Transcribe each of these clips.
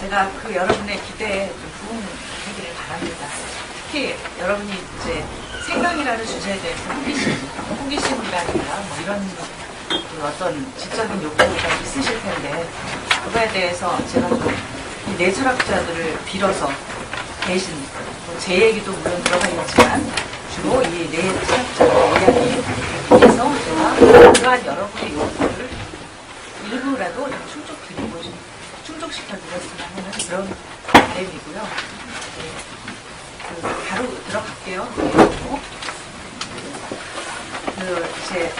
제가 그 여러분의 기대에 좀 부응하기를 바랍니다. 특히 여러분이 이제 생명이라는 주제에 대해서 호기심이라든가 뭐 이런 그 어떤 지적인 욕구가 있으실 텐데, 그거에 대해서 제가 좀 이 네 철학자들을 빌어서 대신 제 얘기도 물론 들어가 있지만 주로 이 네 철학자들의 이야기에서 제가 그러한 여러분의 욕구를 일부라도 좀 충족드리고 좀 충족시켜드렸으면 하는 그런 내용이고요. 바로 들어갈게요. 이제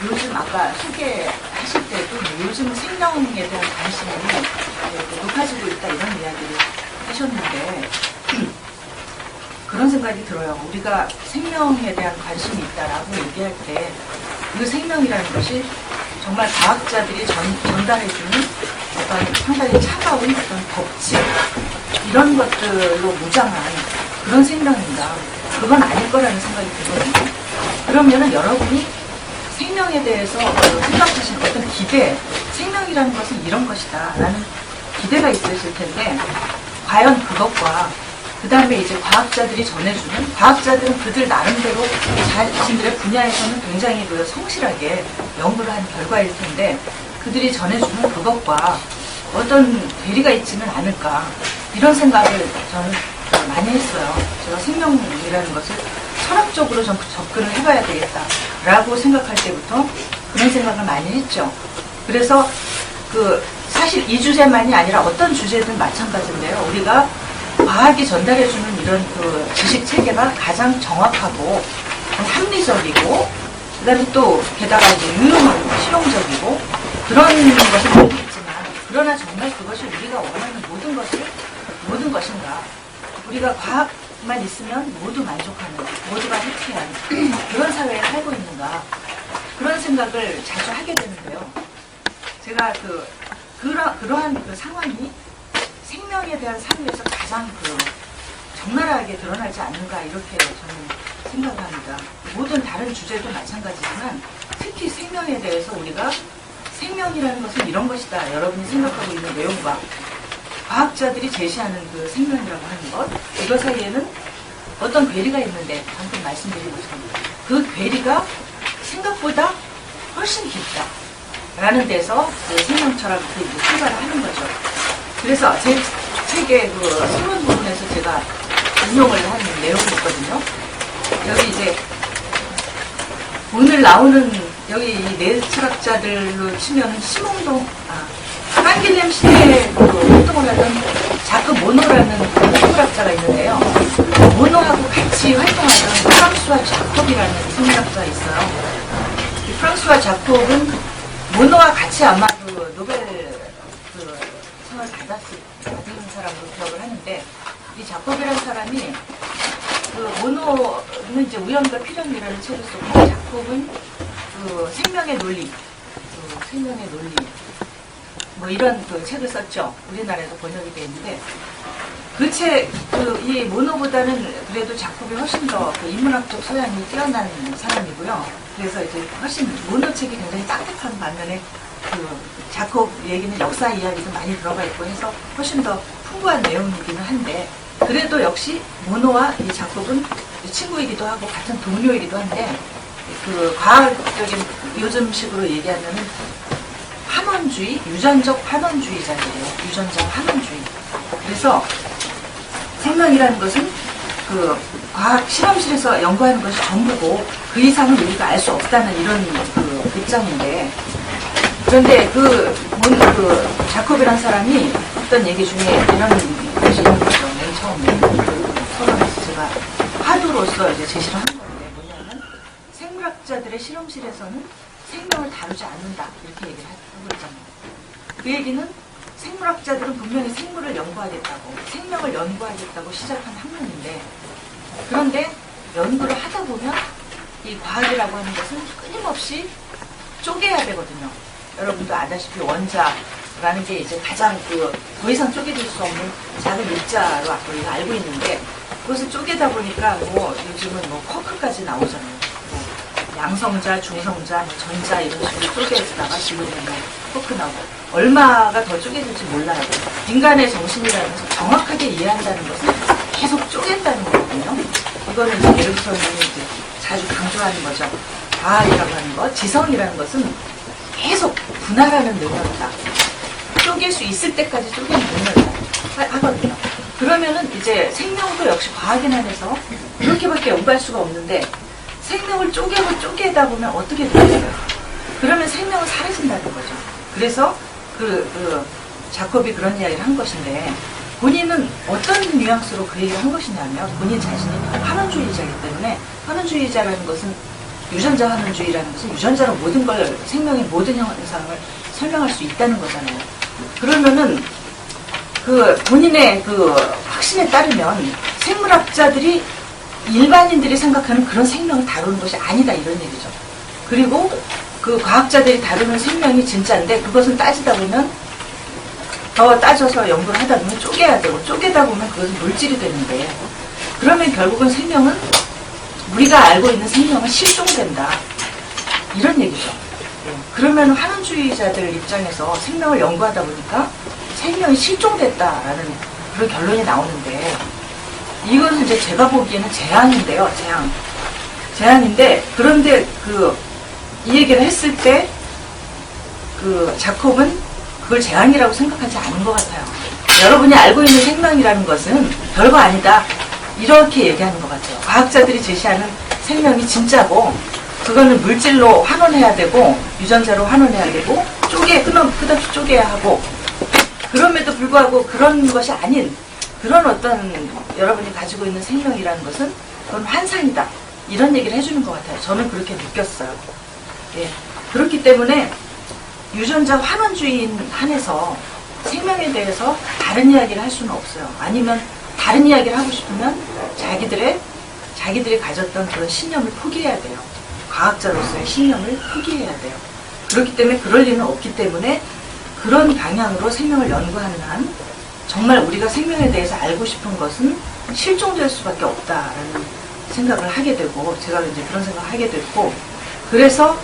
요즘 아까 소개하실 때도 요즘 생명에 대한 관심이 높아지고 있다 이런 이야기를 하셨는데 그런 생각이 들어요. 우리가 생명에 대한 관심이 있다라고 얘기할 때 그 생명이라는 것이 정말 과학자들이 전달해주는 어떤 상당히 차가운 어떤 법칙 이런 것들로 무장한 그런 생명인가, 그건 아닐 거라는 생각이 들거든요. 그러면은 여러분이 생명에 대해서 생각하시는 어떤 기대, 생명이라는 것은 이런 것이다 라는 기대가 있으실 텐데, 과연 그것과 그 다음에 이제 과학자들이 전해주는, 과학자들은 그들 나름대로 자신들의 분야에서는 굉장히 성실하게 연구를 한 결과일 텐데, 그들이 전해주는 그것과 어떤 괴리가 있지는 않을까, 이런 생각을 저는 많이 했어요. 제가 생명이라는 것을 철학적으로 좀 접근을 해봐야 되겠다라고 생각할 때부터 그런 생각을 많이 했죠. 그래서 사실 이 주제만이 아니라 어떤 주제든 마찬가지인데요. 우리가 과학이 전달해주는 이런 지식 체계가 가장 정확하고 합리적이고, 그 다음에 또 게다가 이제 유용하고 실용적이고 그런 것을 알고 있지만, 그러나 정말 그것이 우리가 원하는 모든 것인가, 우리가 과학만 있으면 모두 만족하는, 모두가 해피한 그런 사회에 살고 있는가, 그런 생각을 자주 하게 되는데요. 제가 그러한 상황이 생명에 대한 삶에서 가장 적나라하게 드러나지 않는가, 이렇게 저는 생각을 합니다. 모든 다른 주제도 마찬가지지만 특히 생명에 대해서 우리가 생명이라는 것은 이런 것이다, 여러분이 생각하고 있는 내용과 과학자들이 제시하는 그 생명이라고 하는 것, 이거 사이에는 어떤 괴리가 있는데, 방금 말씀드린 것처럼 그 괴리가 생각보다 훨씬 깊다라는 데서 생명 철학을 이제 출발을 하는 거죠. 그래서 제 책의 서론 부분에서 제가 인용을 하는 내용이 있거든요. 여기 이제 오늘 나오는 여기 이 네 철학자들로 치면 깐길렘 시대에 활동을 하던 자크 모노라는 생물학자가 있는데요. 모노하고 같이 활동하던 프랑스와 자콥이라는 생물학자가 있어요. 이 프랑스와 자콥은 모노와 같이 아마 노벨 상을 받은 사람으로 기억을 하는데, 이 자콥이라는 사람이 모노는 이제 우연과 필연이라는 책을 썼고, 자콥은 생명의 논리, 뭐 이런 책을 썼죠. 우리나라에도 번역이 되어 있는데, 이 모노보다는 그래도 자콥이 훨씬 더 인문학적 소양이 뛰어난 사람이고요. 그래서 이제 훨씬 모노 책이 굉장히 딱딱한 반면에 자콥 얘기는 역사 이야기도 많이 들어가 있고 해서 훨씬 더 풍부한 내용이기는 한데, 그래도 역시 모노와 이 자콥은 친구이기도 하고 같은 동료이기도 한데, 과학적인 요즘식으로 얘기하면은 환원주의, 유전적 환원주의자들이에요. 유전적 환원주의. 그래서 생명이라는 것은 과학 실험실에서 연구하는 것이 전부고 그 이상은 우리가 알 수 없다는 이런 입장인데, 그런데 자콥이라는 사람이 했던 얘기 중에 이런 것이 있는 거죠. 맨 처음에 서론에서 제가 화두로서 이제 제시를 한 건데, 뭐냐면 생물학자들의 실험실에서는 생명을 다루지 않는다, 이렇게 얘기를 하고 있잖아요. 그 얘기는 생물학자들은 분명히 생물을 연구하겠다고, 생명을 연구하겠다고 시작한 학문인데, 그런데 연구를 하다 보면 이 과학이라고 하는 것은 끊임없이 쪼개야 되거든요. 여러분도 아다시피 원자라는 게 이제 가장 더 이상 쪼개질 수 없는 작은 입자로 우리가 알고 있는데, 그것을 쪼개다 보니까 요즘은 쿼크까지 나오잖아요. 양성자, 중성자, 뭐 전자 이런 식으로 쪼개지다가 지금 토크나고 얼마가 더 쪼개질지 몰라요. 인간의 정신이라는 것을 정확하게 이해한다는 것은 계속 쪼갠다는 거거든요. 이거는 이제 베르그손이 이제 자주 강조하는 거죠. 과학이라고 하는 것, 지성이라는 것은 계속 분할하는 능력이다. 쪼갤 수 있을 때까지 쪼개는 능력이다 하거든요. 그러면은 이제 생명도 역시 과학에 한해서 그렇게밖에 연구할 수가 없는데 생명을 쪼개다 보면 어떻게 되겠어요? 그러면 생명은 사라진다는 거죠. 그래서 자콥이 그런 이야기를 한 것인데 본인은 어떤 뉘앙스로 그 얘기를 한 것이냐면 본인 자신이 환원주의자이기 때문에 환원주의자라는 것은 유전자 환원주의라는 것은 유전자로 모든 걸 생명의 모든 현상을 설명할 수 있다는 거잖아요. 그러면은 본인의 확신에 따르면 생물학자들이 일반인들이 생각하는 그런 생명을 다루는 것이 아니다 이런 얘기죠. 그리고 그 과학자들이 다루는 생명이 진짜인데 그것은 따지다 보면 더 따져서 연구를 하다 보면 쪼개야 되고 쪼개다 보면 그것은 물질이 되는데 그러면 결국은 생명은 우리가 알고 있는 생명은 실종된다 이런 얘기죠. 그러면 환원주의자들 입장에서 생명을 연구하다 보니까 생명이 실종됐다라는 그런 결론이 나오는데 이건 이제 제가 보기에는 재앙인데요. 재앙인데 그런데 이 얘기를 했을 때 자콥은 그걸 재앙이라고 생각하지 않은 것 같아요. 여러분이 알고 있는 생명이라는 것은 별거 아니다. 이렇게 얘기하는 것 같아요. 과학자들이 제시하는 생명이 진짜고 그거는 물질로 환원해야 되고 유전자로 환원해야 되고 끝없이 쪼개야 하고 그럼에도 불구하고 그런 것이 아닌 그런 어떤 여러분이 가지고 있는 생명이라는 것은 그건 환상이다. 이런 얘기를 해주는 것 같아요. 저는 그렇게 느꼈어요. 예. 그렇기 때문에 유전자 환원주의인 한에서 생명에 대해서 다른 이야기를 할 수는 없어요. 아니면 다른 이야기를 하고 싶으면 자기들이 가졌던 그런 신념을 포기해야 돼요. 과학자로서의 신념을 포기해야 돼요. 그렇기 때문에 그럴 리는 없기 때문에 그런 방향으로 생명을 연구하는 한 정말 우리가 생명에 대해서 알고 싶은 것은 실종될 수밖에 없다라는 생각을 하게 되고 제가 이제 그런 생각을 하게 됐고 그래서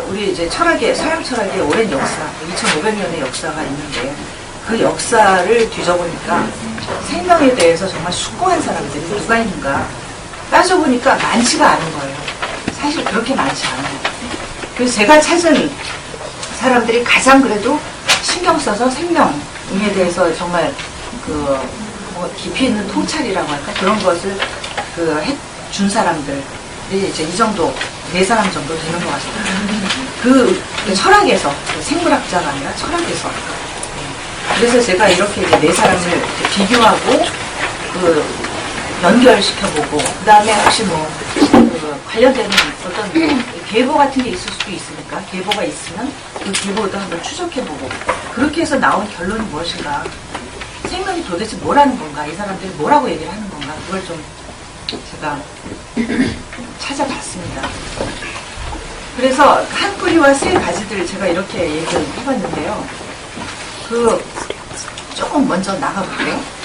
우리 이제 서양 철학의 오랜 역사 2500년의 역사가 있는데 그 역사를 뒤져보니까 생명에 대해서 정말 숙고한 사람들이 누가 있는가 따져보니까 많지가 않은 거예요. 사실 그렇게 많지 않아요. 그래서 제가 찾은 사람들이 가장 그래도 신경 써서 생명에 대해서 정말 깊이 있는 통찰이라고 할까 그런 것을 해준 사람들이 이제 이 정도 4사람 정도 되는 것 같습니다. 철학에서 생물학자가 아니라 철학에서 그래서 제가 이렇게 이제 4사람을 비교하고 연결시켜보고 그 다음에 혹시 관련되는 어떤 계보 같은 게 있을 수도 있으니까 계보가 있으면 그 계보도 한번 추적해보고 그렇게 해서 나온 결론이 무엇인가 생명이 도대체 뭐라는 건가 이 사람들이 뭐라고 얘기를 하는 건가 그걸 좀 제가 찾아봤습니다. 그래서 한 뿌리와 세 가지들 제가 이렇게 얘기를 해봤는데요. 조금 먼저 나가볼게요.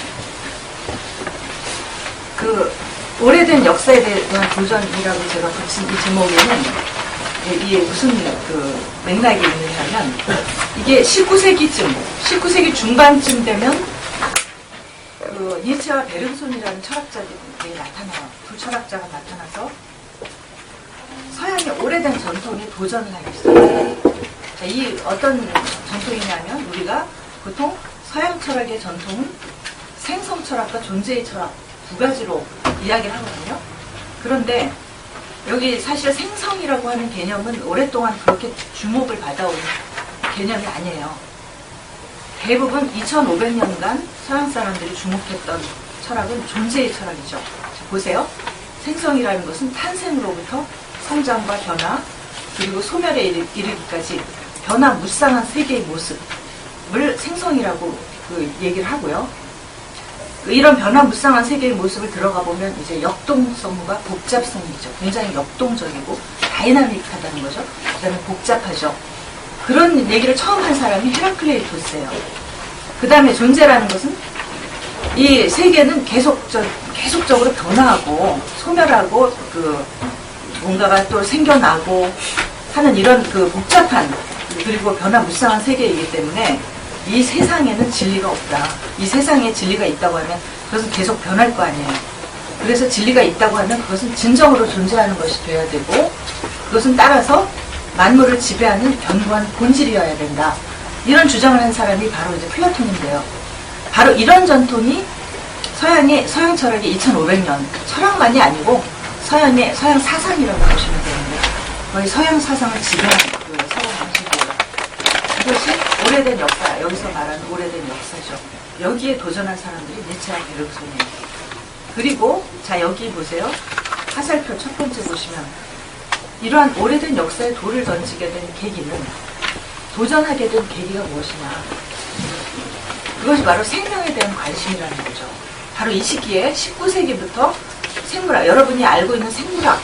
오래된 역사에 대한 도전이라고 제가 붙인 이 제목에는 이게 무슨 맥락이 있느냐면 이게 19세기 중반쯤 되면 니츠와 베르그손이라는 철학자들이 나타나요. 두 철학자가 나타나서 서양의 오래된 전통에 도전을 하기 시작해요. 자, 이 어떤 전통이냐면 우리가 보통 서양 철학의 전통은 생성 철학과 존재의 철학 두 가지로 이야기를 하거든요. 그런데 여기 사실 생성이라고 하는 개념은 오랫동안 그렇게 주목을 받아온 개념이 아니에요. 대부분 2500년간 서양 사람들이 주목했던 철학은 존재의 철학이죠. 보세요. 생성이라는 것은 탄생으로부터 성장과 변화 그리고 소멸에 이르기까지 변화무쌍한 세계의 모습을 생성이라고 얘기를 하고요. 이런 변화무쌍한 세계의 모습을 들어가 보면 이제 역동성과 복잡성이죠. 굉장히 역동적이고 다이나믹하다는 거죠. 그다음에 복잡하죠. 그런 얘기를 처음 한 사람이 헤라클레이토스예요. 그 다음에 존재라는 것은 이 세계는 계속적으로 변화하고 소멸하고 뭔가가 또 생겨나고 하는 이런 그 복잡한 그리고 변화무쌍한 세계이기 때문에 이 세상에는 진리가 없다. 이 세상에 진리가 있다고 하면 그것은 계속 변할 거 아니에요. 그래서 진리가 있다고 하면 그것은 진정으로 존재하는 것이 돼야 되고 그것은 따라서 만물을 지배하는 견고한 본질이어야 된다. 이런 주장을 한 사람이 바로 이제 플라톤인데요. 바로 이런 전통이 서양 철학의 2500년, 철학만이 아니고 서양 사상이라고 보시면 되는데 거의 서양 사상을 지배하는 그 사고 방식이에요. 이것이 오래된 역사, 여기서 말하는 오래된 역사죠. 여기에 도전한 사람들이 니체와 베르그손이에요. 그리고 자 여기 보세요. 화살표 첫 번째 보시면 이러한 오래된 역사에 돌을 던지게 된 계기는 도전하게 된 계기가 무엇이냐. 그것이 바로 생명에 대한 관심이라는 거죠. 바로 이 시기에 19세기부터 생물학, 여러분이 알고 있는 생물학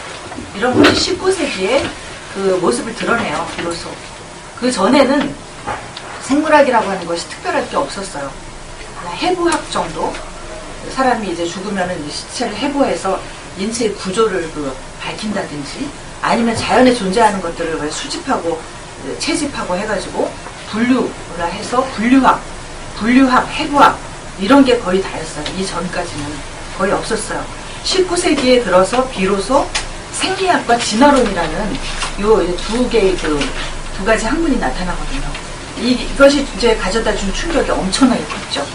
이런 것이 19세기에 그 모습을 드러내요. 비로소. 그 전에는 생물학이라고 하는 것이 특별할 게 없었어요. 해부학 정도. 사람이 이제 죽으면은 시체를 해부해서 인체의 구조를 밝힌다든지 아니면 자연에 존재하는 것들을 수집하고 채집하고 해가지고 분류를 해서 분류학, 해부학 이런 게 거의 다였어요. 이 전까지는 거의 없었어요. 19세기에 들어서 비로소 생리학과 진화론이라는 요 두 가지 학문이 나타나거든요. 이것이 이제 가져다 준 충격이 엄청나게 컸죠.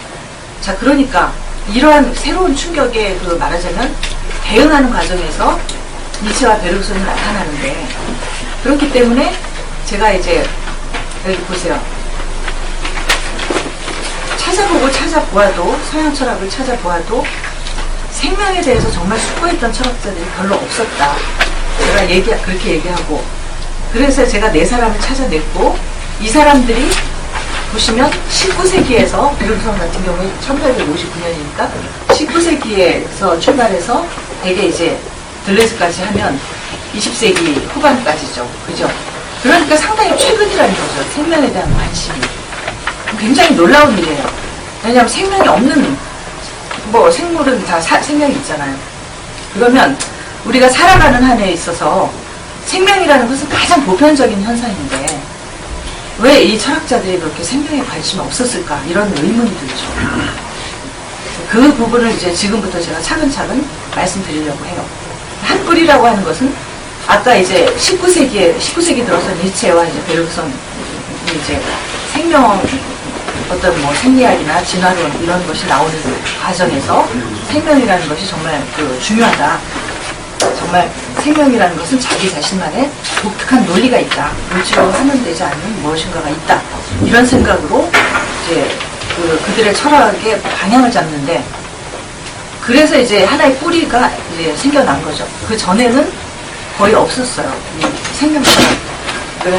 자, 그러니까 이러한 새로운 충격에 말하자면 대응하는 과정에서 니체와 베르그손이 나타나는데 그렇기 때문에 제가 이제 여기 보세요. 찾아보아도 서양 철학을 찾아보아도 생명에 대해서 정말 숙고했던 철학자들이 별로 없었다. 제가 그렇게 얘기하고 그래서 제가 네 사람을 찾아냈고 이 사람들이 보시면 19세기에서 베르그손 같은 경우에 1859년이니까 19세기에서 출발해서 대개 이제 들레스까지 하면 20세기 후반까지죠. 그죠? 그러니까 상당히 최근이라는 거죠. 생명에 대한 관심이. 굉장히 놀라운 일이에요. 왜냐하면 생명이 없는 생물은 다 생명이 있잖아요. 그러면 우리가 살아가는 한 해에 있어서 생명이라는 것은 가장 보편적인 현상인데 왜 이 철학자들이 그렇게 생명에 관심이 없었을까 이런 의문이 들죠. 그 부분을 이제 지금부터 제가 차근차근 말씀드리려고 해요. 한 뿌리라고 하는 것은 아까 이제 19세기 들어서 니체와 이제 베르그손이 이제 생명 어떤 생리학이나 진화론 이런 것이 나오는 과정에서 생명이라는 것이 정말 중요하다. 정말 생명이라는 것은 자기 자신만의 독특한 논리가 있다. 물질로 하면 되지 않는 무엇인가가 있다. 이런 생각으로 이제 그들의 철학의 방향을 잡는데 그래서 이제 하나의 뿌리가 이제 생겨난 거죠. 그 전에는 거의 없었어요. 이 생명 철학을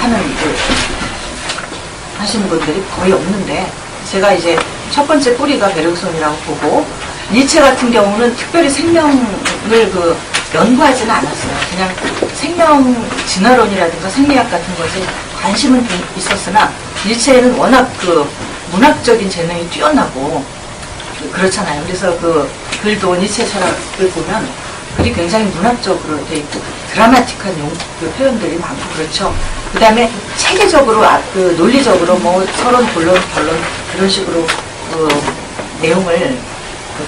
하시는 분들이 거의 없는데 제가 이제 첫 번째 뿌리가 베르그손이라고 보고 니체 같은 경우는 특별히 생명을 연구하지는 않았어요. 그냥 생명 진화론이라든가 생리학 같은 것에 관심은 있었으나 니체는 워낙 문학적인 재능이 뛰어나고 그렇잖아요. 그래서 글도 니체 철학을 보면 글이 굉장히 문학적으로 돼 있고 드라마틱한 표현들이 많고 그렇죠. 그 다음에 체계적으로 논리적으로 서론, 본론, 결론 그런 식으로 내용을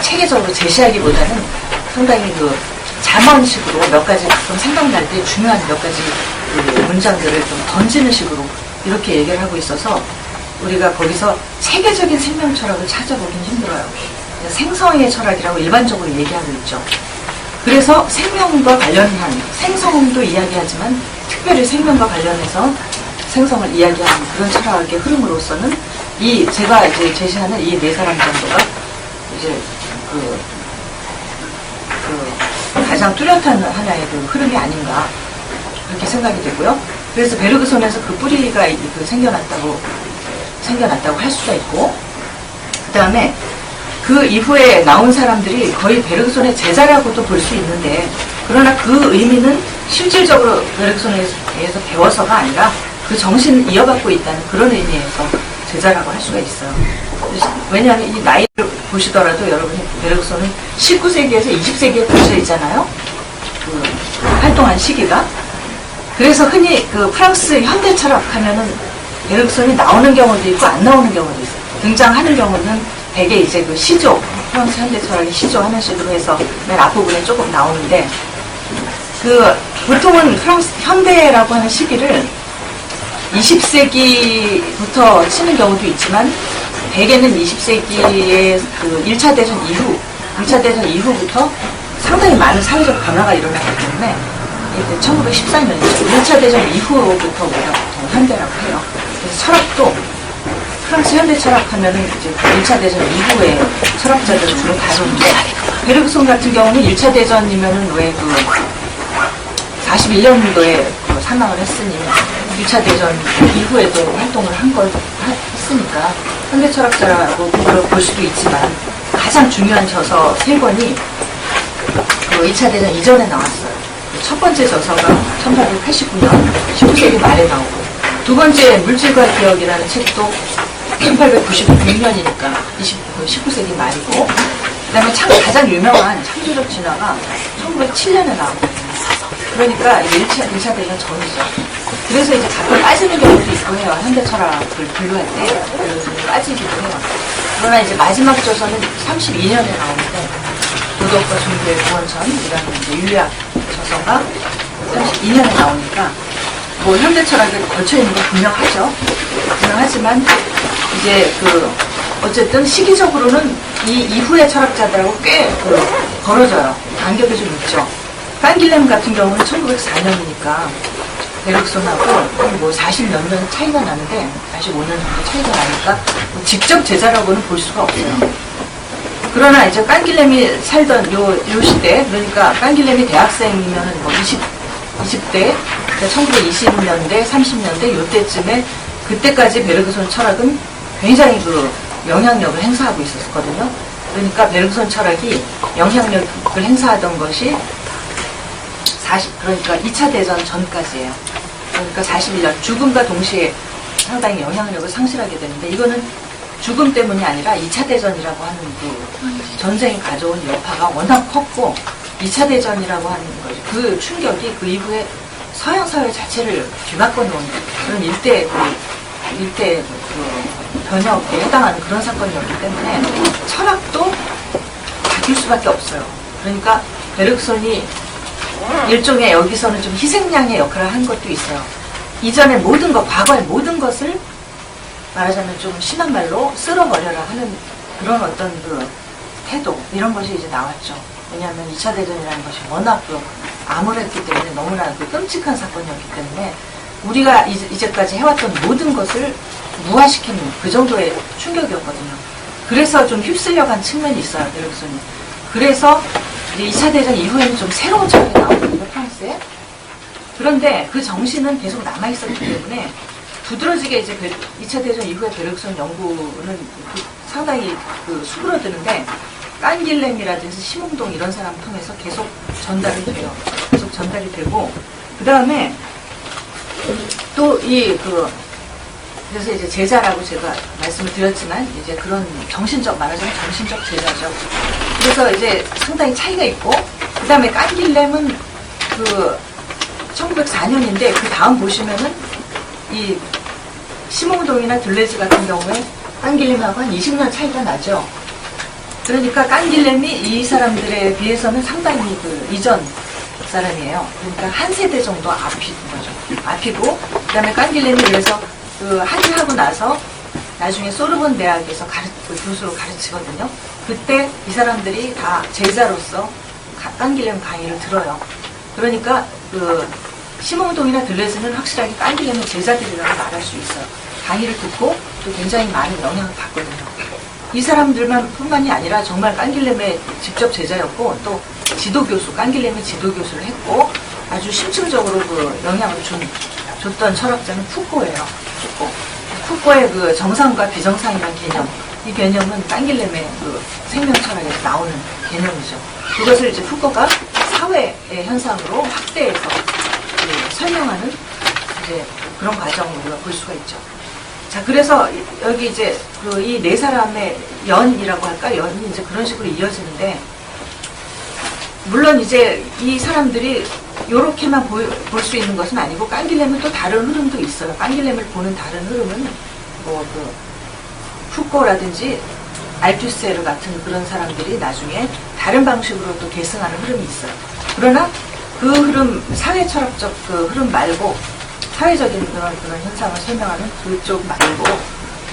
체계적으로 제시하기보다는 상당히 잠언식으로 몇 가지 좀 생각날 때 중요한 몇 가지 문장들을 좀 던지는 식으로 이렇게 얘기를 하고 있어서 우리가 거기서 체계적인 생명 철학을 찾아보긴 힘들어요. 생성의 철학이라고 일반적으로 얘기하고 있죠. 그래서 생명과 관련한 생성도 이야기하지만 특별히 생명과 관련해서 생성을 이야기하는 그런 철학의 흐름으로서는 제가 이제 제시하는 이 네 사람 정도가 이제 가장 뚜렷한 하나의 흐름이 아닌가 그렇게 생각이 되고요. 그래서 베르그손에서 그 뿌리가 생겨났다고 할 수가 있고 그 다음에 그 이후에 나온 사람들이 거의 베르그손의 제자라고도 볼 수 있는데 그러나 그 의미는 실질적으로 베르그손에 의해서 배워서가 아니라 그 정신을 이어받고 있다는 그런 의미에서 제자라고 할 수가 있어요. 왜냐하면 이 나이를 보시더라도 여러분이 베르그손은 19세기에서 20세기에 걸쳐 있잖아요. 활동한 시기가. 그래서 흔히 그 프랑스 현대 철학 하면은 베르그손이 나오는 경우도 있고 안 나오는 경우도 있어요. 등장하는 경우는 대개 이제 그 시조, 프랑스 현대 철학의 시조 하는 식으로 해서 맨 앞부분에 조금 나오는데, 그 보통은 프랑스 현대라고 하는 시기를 20세기부터 치는 경우도 있지만, 대개는 20세기의 그 1차 대전 이후부터 상당히 많은 사회적 변화가 일어났기 때문에 1914년이죠. 1차 대전 이후부터 우리가 보통 현대라고 해요. 그래서 철학도 프랑스 현대 철학하면은 이제 1차 대전 이후에 철학자들을 주로 다루는데, 베르그손 같은 경우는 1차 대전이면은 왜 그 41년도에 그 사망을 했으니 1차 대전 이후에도 활동을 했으니까 현대 철학자라고 볼 수도 있지만, 가장 중요한 저서 3권이 그 2차 대전 이전에 나왔어요. 첫 번째 저서가 1889년 19세기 말에 나오고, 두 번째 물질과 기억이라는 책도 1896년이니까 19세기 말이고, 그 다음에 가장 유명한 창조적 진화가 1907년에 나오거든요. 그러니까 1차 대전 전이죠. 그래서 이제 가끔 빠지는 경우도 있고 해요. 현대 철학을 분류할 때 빠지기도 해요. 그러나 이제 마지막 저서는 32년에 나오는데, 도덕과 종교의 구원전이라는 이제 윤리학 저서가 32년에 나오니까, 뭐 현대 철학에 걸쳐 있는 건 분명하죠. 분명하지만 이제 그 어쨌든 시기적으로는 이 이후의 철학자들하고 꽤 벌어져요. 간격이 좀 있죠. 깐길렘 같은 경우는 1904년이니까 베르그손하고 뭐 40 몇 년 차이가 나는데, 45년 정도 차이가 나니까 뭐 직접 제자라고는 볼 수가 없어요. 그러나 이제 깐길렘이 살던 요 시대, 그러니까 깐길렘이 대학생이면은 뭐 20대, 1920년대, 30년대 요때쯤에, 그때까지 베르그손 철학은 굉장히 그 영향력을 행사하고 있었거든요. 그러니까 베르그손 철학이 영향력을 행사하던 것이 그러니까 2차 대전 전까지예요. 그러니까 41년, 죽음과 동시에 상당히 영향력을 상실하게 되는데, 이거는 죽음 때문이 아니라 2차 대전이라고 하는 그 전쟁이 가져온 여파가 워낙 컸고, 2차 대전이라고 하는 거죠. 그 충격이 그 이후에 서양 사회 자체를 뒤바꿔 놓은 그런 일대 변혁에 해당하는 그런 사건이었기 때문에 철학도 바뀔 수밖에 없어요. 그러니까 베르그손이 일종의 여기서는 좀 희생양의 역할을 한 것도 있어요. 이전에 모든 것, 과거의 모든 것을 말하자면 좀 심한 말로 쓸어버려라 하는 그런 어떤 그 태도, 이런 것이 이제 나왔죠. 왜냐하면 2차 대전이라는 것이 워낙 그 암울했기 때문에, 너무나 그 끔찍한 사건이었기 때문에 우리가 이제까지 해왔던 모든 것을 무화시키는 그 정도의 충격이었거든요. 그래서 좀 휩쓸려간 측면이 있어요, 베르그손이. 그래서 이제 2차 대전 이후에는 좀 새로운 철학이 나오거든요, 프랑스에. 그런데 그 정신은 계속 남아있었기 때문에 두드러지게 이제 2차 대전 이후에 베르그손 연구는 상당히 그 수그러드는데, 깐길렘이라든지 심홍동 이런 사람 통해서 계속 전달이 돼요. 계속 전달이 되고, 그 다음에 또 그래서 이제 제자라고 제가 말씀을 드렸지만, 이제 그런 말하자면 정신적 제자죠. 그래서 이제 상당히 차이가 있고, 그 다음에 깐길렘은 그 1904년인데, 그 다음 보시면은 이 심홍동이나 들레즈 같은 경우에 깐길렘하고 한 20년 차이가 나죠. 그러니까 깐길렘이 이 사람들에 비해서는 상당히 그 이전 사람이에요. 그러니까 한 세대 정도 앞인 거죠. 앞이고, 그 다음에 깐길렘이 그래서 그 학위하고 나서 나중에 소르본 대학에서 교수로 가르치거든요. 그때 이 사람들이 다 제자로서 깐길렘 강의를 들어요. 그러니까 그 심홍동이나 들레즈는 확실하게 깐길렘의 제자들이라고 말할 수 있어요. 강의를 듣고 또 굉장히 많은 영향을 받거든요. 이 사람들만 뿐만이 아니라 정말 깐길렘의 직접 제자였고, 또 지도교수, 깐길렘의 지도교수를 했고, 아주 심층적으로 그 영향을 줬던 철학자는 푸코예요. 푸코의 그 정상과 비정상이라는 개념, 이 개념은 깐길렘의 그 생명철학에서 나오는 개념이죠. 그것을 이제 푸코가 사회의 현상으로 확대해서 설명하는 이제 그런 과정을 우리가 볼 수가 있죠. 자, 그래서 여기 이제 이 네 사람의 연이라고 할까? 연이 이제 그런 식으로 이어지는데, 물론 이제 이 사람들이 요렇게만 볼 수 있는 것은 아니고 깐길렘은 또 다른 흐름도 있어요. 깐길렘을 보는 다른 흐름은 뭐 푸꼬라든지 알투세르 같은 그런 사람들이 나중에 다른 방식으로 또 계승하는 흐름이 있어요. 그러나 그 흐름, 사회 철학적 그 흐름 말고 사회적인 그런 현상을 설명하는 그쪽 말고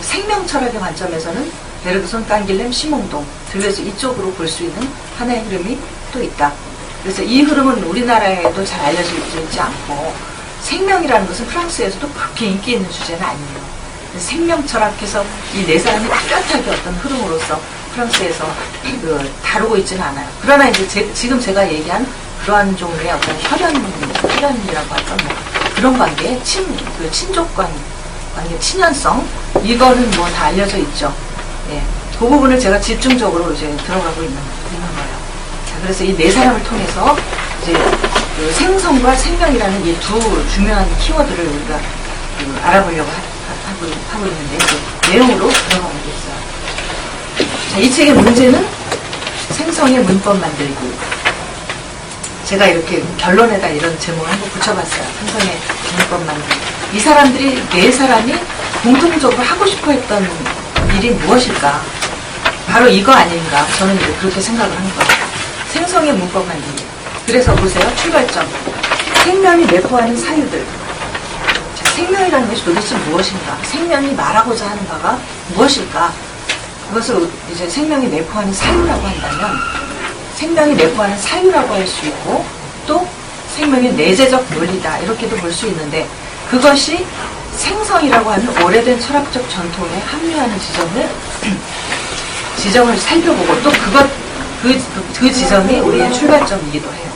생명 철학의 관점에서는 베르그손, 깐길렘, 시몽동, 들레즈 이쪽으로 볼 수 있는 하나의 흐름이 또 있다. 그래서 이 흐름은 우리나라에도 잘 알려져 있지 않고 생명이라는 것은 프랑스에서도 그렇게 인기 있는 주제는 아니에요. 생명 철학해서 이 네 사람이 뚜렷하게 어떤 흐름으로서 프랑스에서 다루고 있지는 않아요. 그러나 이제 지금 제가 얘기한 그러한 종류의 어떤 혈연이라고 할까 뭐 그런 관계, 친족 관계, 친연성 이거는 뭐 다 알려져 있죠. 예, 그 부분을 제가 집중적으로 이제 들어가고 있는 거예요. 자, 그래서 이 네 사람을 통해서 이제 그 생성과 생명이라는 이 두 중요한 키워드를 우리가 알아보려고 하고 있는데 이제 내용으로 들어가 보겠어요. 자, 이 책의 문제는 생성의 문법 만들기. 제가 이렇게 결론에다 이런 제목을 한번 붙여봤어요. 생성의 문법 만들기. 이 사람들이 네 사람이 공통적으로 하고 싶어 했던 일이 무엇일까? 바로 이거 아닌가? 저는 이제 그렇게 생각을 한 거예요. 생성의 문법 만들기. 그래서 보세요. 출발점. 생명이 내포하는 사유들. 자, 생명이라는 것이 도대체 무엇인가? 생명이 말하고자 하는 바가 무엇일까? 그것을 이제 생명이 내포하는 사유라고 한다면 생명이 내포하는 사유라고 할 수 있고 또 생명의 내재적 논리다 이렇게도 볼 수 있는데 그것이 생성이라고 하는 오래된 철학적 전통에 합류하는 지점을 살펴보고 또 그 지점이 우리의 출발점이기도 해요.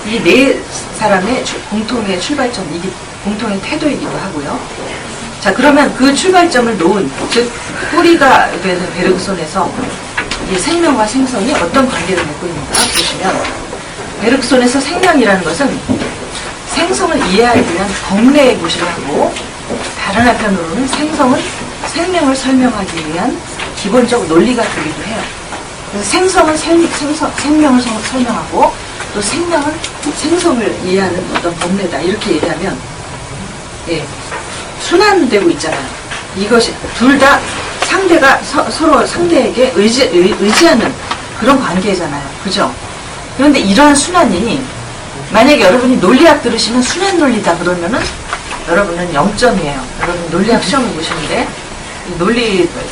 이 네 사람의 공통의 공통의 태도이기도 하고요. 자, 그러면 그 출발점을 놓은, 즉, 뿌리가 되는 베르그손에서 이 생명과 생성이 어떤 관계를 맺고 있는가 보시면, 베르그손에서 생명이라는 것은 생성을 이해하기 위한 법례의 구실을 하고, 다른 한편으로는 생명을 설명하기 위한 기본적 논리가 되기도 해요. 그래서 생성은 생명을 설명하고, 또 생명은 생성을 이해하는 어떤 법례다. 이렇게 얘기하면, 예, 순환되고 있잖아요. 이것이, 둘 다 상대가 서로 상대에게 의지하는 그런 관계잖아요. 그죠? 그런데 이러한 순환이, 만약에 여러분이 논리학 들으시면 순환 논리다 그러면은, 여러분은 0점이에요. 여러분 논리학 시험을 보시는데,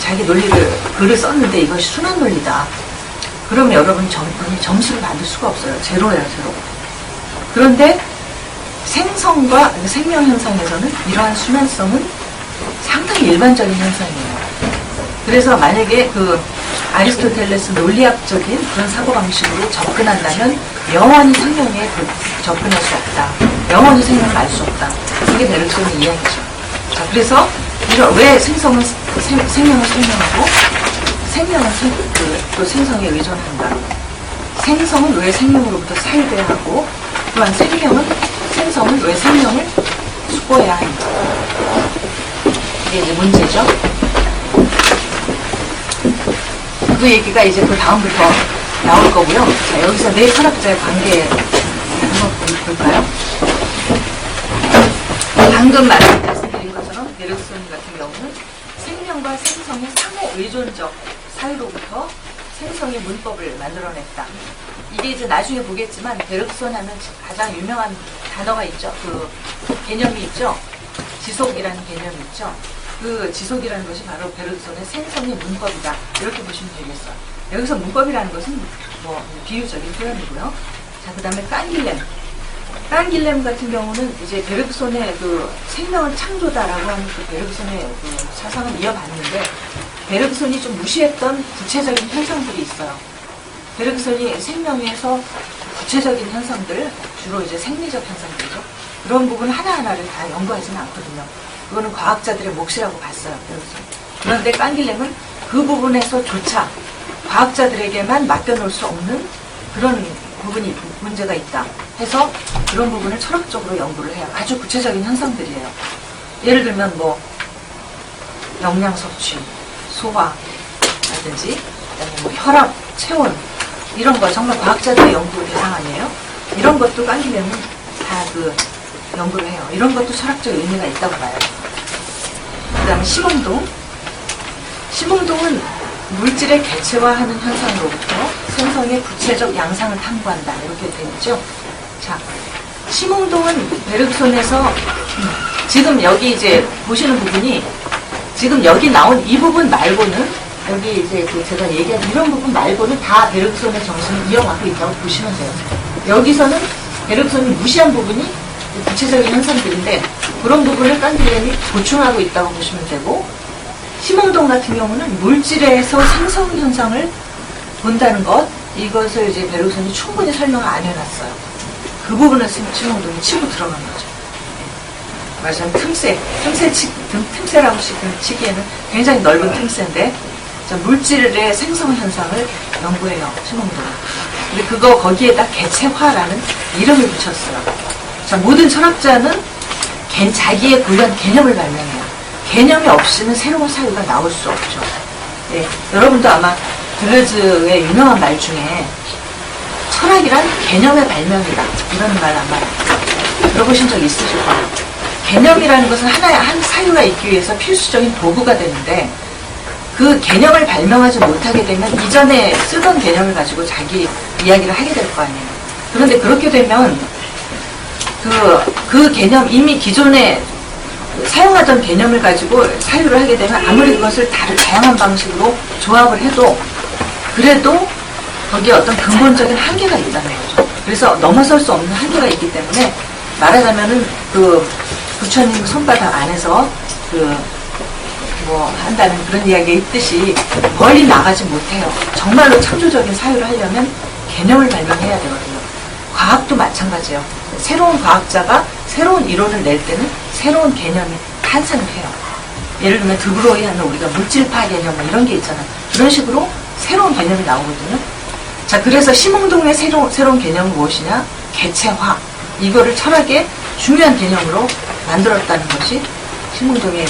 자기 논리를, 글을 썼는데 이것이 순환 논리다. 그러면 여러분 점수를 받을 수가 없어요. 제로예요, 제로. 그런데 생성과 생명 현상에서는 이러한 순환성은 상당히 일반적인 현상이에요. 그래서 만약에 아리스토텔레스 논리학적인 그런 사고방식으로 접근한다면 영원히 생명에 접근할 수 없다. 영원히 생명을 알 수 없다. 이게 베르그손의 이야기죠. 자, 그래서 왜 생명을 설명하고 생명은 또 생성에 의존한다. 생성은 왜 생명으로부터 사유돼야 하고 또한 생성은 왜 생명을 수고해야 하는가. 이게 이제 문제죠. 그 얘기가 이제 그 다음부터 나올 거고요. 자, 여기서 네 철학자의 관계 한번 볼까요? 방금 말씀드린 것처럼 베르그손 같은 경우는 생명과 생성의 상호 의존적 사유로부터 생성의 문법을 만들어냈다. 이게 이제 나중에 보겠지만 베르그손 하면 가장 유명한 단어가 있죠. 그 개념이 있죠. 지속이라는 개념이 있죠. 그 지속이라는 것이 바로 베르그손의 생성의 문법이다. 이렇게 보시면 되겠어요. 여기서 문법이라는 것은 뭐 비유적인 표현이고요. 자, 그 다음에 깐길렘 같은 경우는 이제 베르그손의 그 생명은 창조다라고 하는 그 베르그손의 그 사상을 이어봤는데 베르그손이 좀 무시했던 구체적인 현상들이 있어요. 베르그손이 생명에서 구체적인 현상들, 주로 이제 생리적 현상들이죠. 그런 부분 하나하나를 다 연구하지는 않거든요. 그거는 과학자들의 몫이라고 봤어요, 베르그손. 그런데 깐길렘은 그 부분에서조차 과학자들에게만 맡겨놓을 수 없는 그런 부분이 문제가 있다 해서 그런 부분을 철학적으로 연구를 해요. 아주 구체적인 현상들이에요. 예를 들면 뭐 영양 섭취, 소화라든지 그다음에 뭐 혈압, 체온 이런 거 정말 과학자들의 연구 대상 아니에요? 이런 것도 깐길렘은 다 그 연구를 해요. 이런 것도 철학적 의미가 있다고 봐요. 그 다음에 심홍동. 심홍동은 물질의 개체화하는 현상으로부터 생성의 구체적 양상을 탐구한다. 이렇게 되어 있죠. 자, 심홍동은 베르그손에서 지금 여기 이제 보시는 부분이 지금 여기 나온 이 부분 말고는 여기 이제 그 제가 얘기한 이런 부분 말고는 다 베르그손의 정신을 이어가고 있다고 보시면 돼요. 여기서는 베르그손이 무시한 부분이 구체적인 현상들인데 그런 부분을 깐길렘이 보충하고 있다고 보시면 되고, 심홍동 같은 경우는 물질에서 생성 현상을 본다는 것, 이것을 이제 베르그손이 충분히 설명을 안 해놨어요. 그 부분을 심홍동이 치고 들어간 거죠. 말하자면 틈새라고 치기에는 굉장히 넓은 틈새인데, 물질의 생성 현상을 연구해요, 심홍동은. 근데 거기에다 개체화라는 이름을 붙였어요. 자, 모든 철학자는 자기의 고유한 개념을 발명해요. 개념이 없이는 새로운 사유가 나올 수 없죠. 예, 여러분도 아마 들레즈의 유명한 말 중에 철학이란 개념의 발명이다, 이런 말 아마 들어보신 적 있으실 거예요. 개념이라는 것은 한 사유가 있기 위해서 필수적인 도구가 되는데, 그 개념을 발명하지 못하게 되면 이전에 쓰던 개념을 가지고 자기 이야기를 하게 될 거 아니에요. 그런데 그렇게 되면 그 개념, 이미 기존에 사용하던 개념을 가지고 사유를 하게 되면 아무리 그것을 다양한 방식으로 조합을 해도 그래도 거기에 어떤 근본적인 한계가 있다는 거죠. 그래서 넘어설 수 없는 한계가 있기 때문에 말하자면은 그 부처님 손바닥 안에서 한다는 그런 이야기가 있듯이 멀리 나가지 못해요. 정말로 창조적인 사유를 하려면 개념을 발명해야 되거든요. 과학도 마찬가지예요. 새로운 과학자가 새로운 이론을 낼 때는 새로운 개념이 탄생을 해요. 예를 들면 드브로이 하는 우리가 물질파 개념 이런 게 있잖아요. 그런 식으로 새로운 개념이 나오거든요. 자, 그래서 심홍동의 새로운 개념은 무엇이냐? 개체화. 이거를 철학의 중요한 개념으로 만들었다는 것이 심홍동의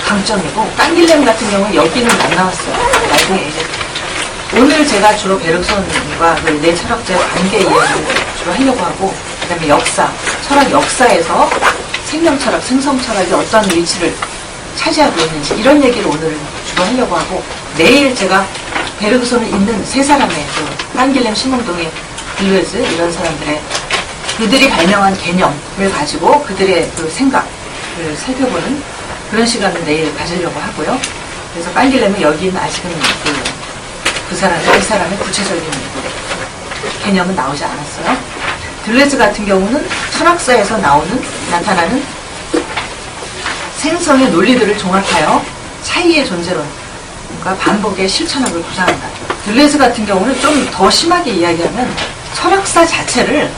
강점이고, 깐길렘 같은 경우는 여기는 안 나왔어요. 나중에 이제 오늘 제가 주로 베르그손과 네 철학자의 관계 이야기를 주로 하려고 하고, 그 다음에 역사, 철학 역사에서 생명철학, 생성철학이 어떤 위치를 차지하고 있는지 이런 얘기를 오늘 주로 하려고 하고, 내일 제가 베르그손을 잇는 세 사람의 깐길렘, 심홍동의 들레즈 이런 사람들의 그들이 발명한 개념을 가지고 그들의 생각을 살펴보는 그런 시간을 내일 가지려고 하고요. 그래서 깐길렘은 여기는 아직은 이 사람의 구체적인 개념은 나오지 않았어요. 들레즈 같은 경우는 철학사에서 나타나는 생성의 논리들을 종합하여 차이의 존재론과 반복의 실천학을 구사한다. 들레즈 같은 경우는 좀 더 심하게 이야기하면 철학사 자체를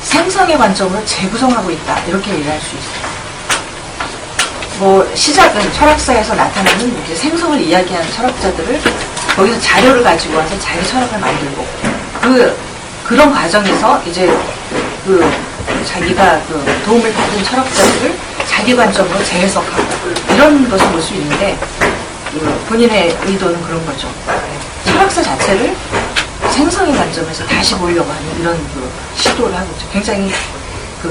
생성의 관점으로 재구성하고 있다, 이렇게 얘기할 수 있어요. 시작은 철학사에서 나타나는 이렇게 생성을 이야기하는 철학자들을 거기서 자료를 가지고 와서 자기 철학을 만들고, 그런 과정에서 이제 자기가 도움을 받은 철학자들을 자기 관점으로 재해석하고 이런 것을 볼 수 있는데, 본인의 의도는 그런 거죠. 철학사 자체를 생성의 관점에서 다시 보려고 하는 이런 시도를 하고 있죠. 굉장히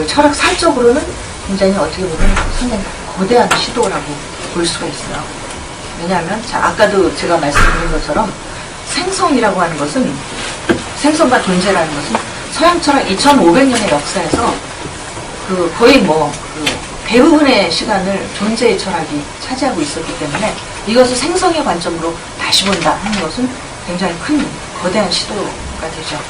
철학사적으로는 굉장히 어떻게 보면 상당히 거대한 시도라고 볼 수가 있어요. 왜냐하면 아까도 제가 말씀드린 것처럼 생성이라고 하는 것은, 생성과 존재라는 것은 서양 철학 2500년의 역사에서 거의 대부분의 시간을 존재의 철학이 차지하고 있었기 때문에 이것을 생성의 관점으로 다시 본다 하는 것은 굉장히 큰 거대한 시도가 되죠.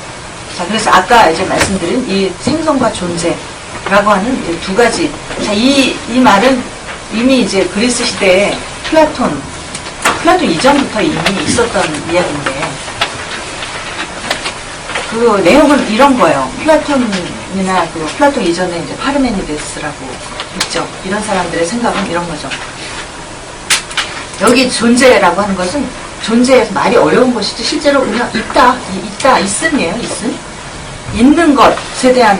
자, 그래서 아까 이제 말씀드린 이 생성과 존재라고 하는 두 가지. 자, 이 말은 이미 이제 그리스 시대에 플라톤 이전부터 이미 있었던 이야기인데, 그 내용은 이런 거예요. 플라톤이나 플라톤 이전에 이제 파르메니데스라고 있죠. 이런 사람들의 생각은 이런 거죠. 여기 존재라고 하는 것은 존재에서 말이 어려운 것이지 실제로 그냥 있음이에요. 있는 것에 대한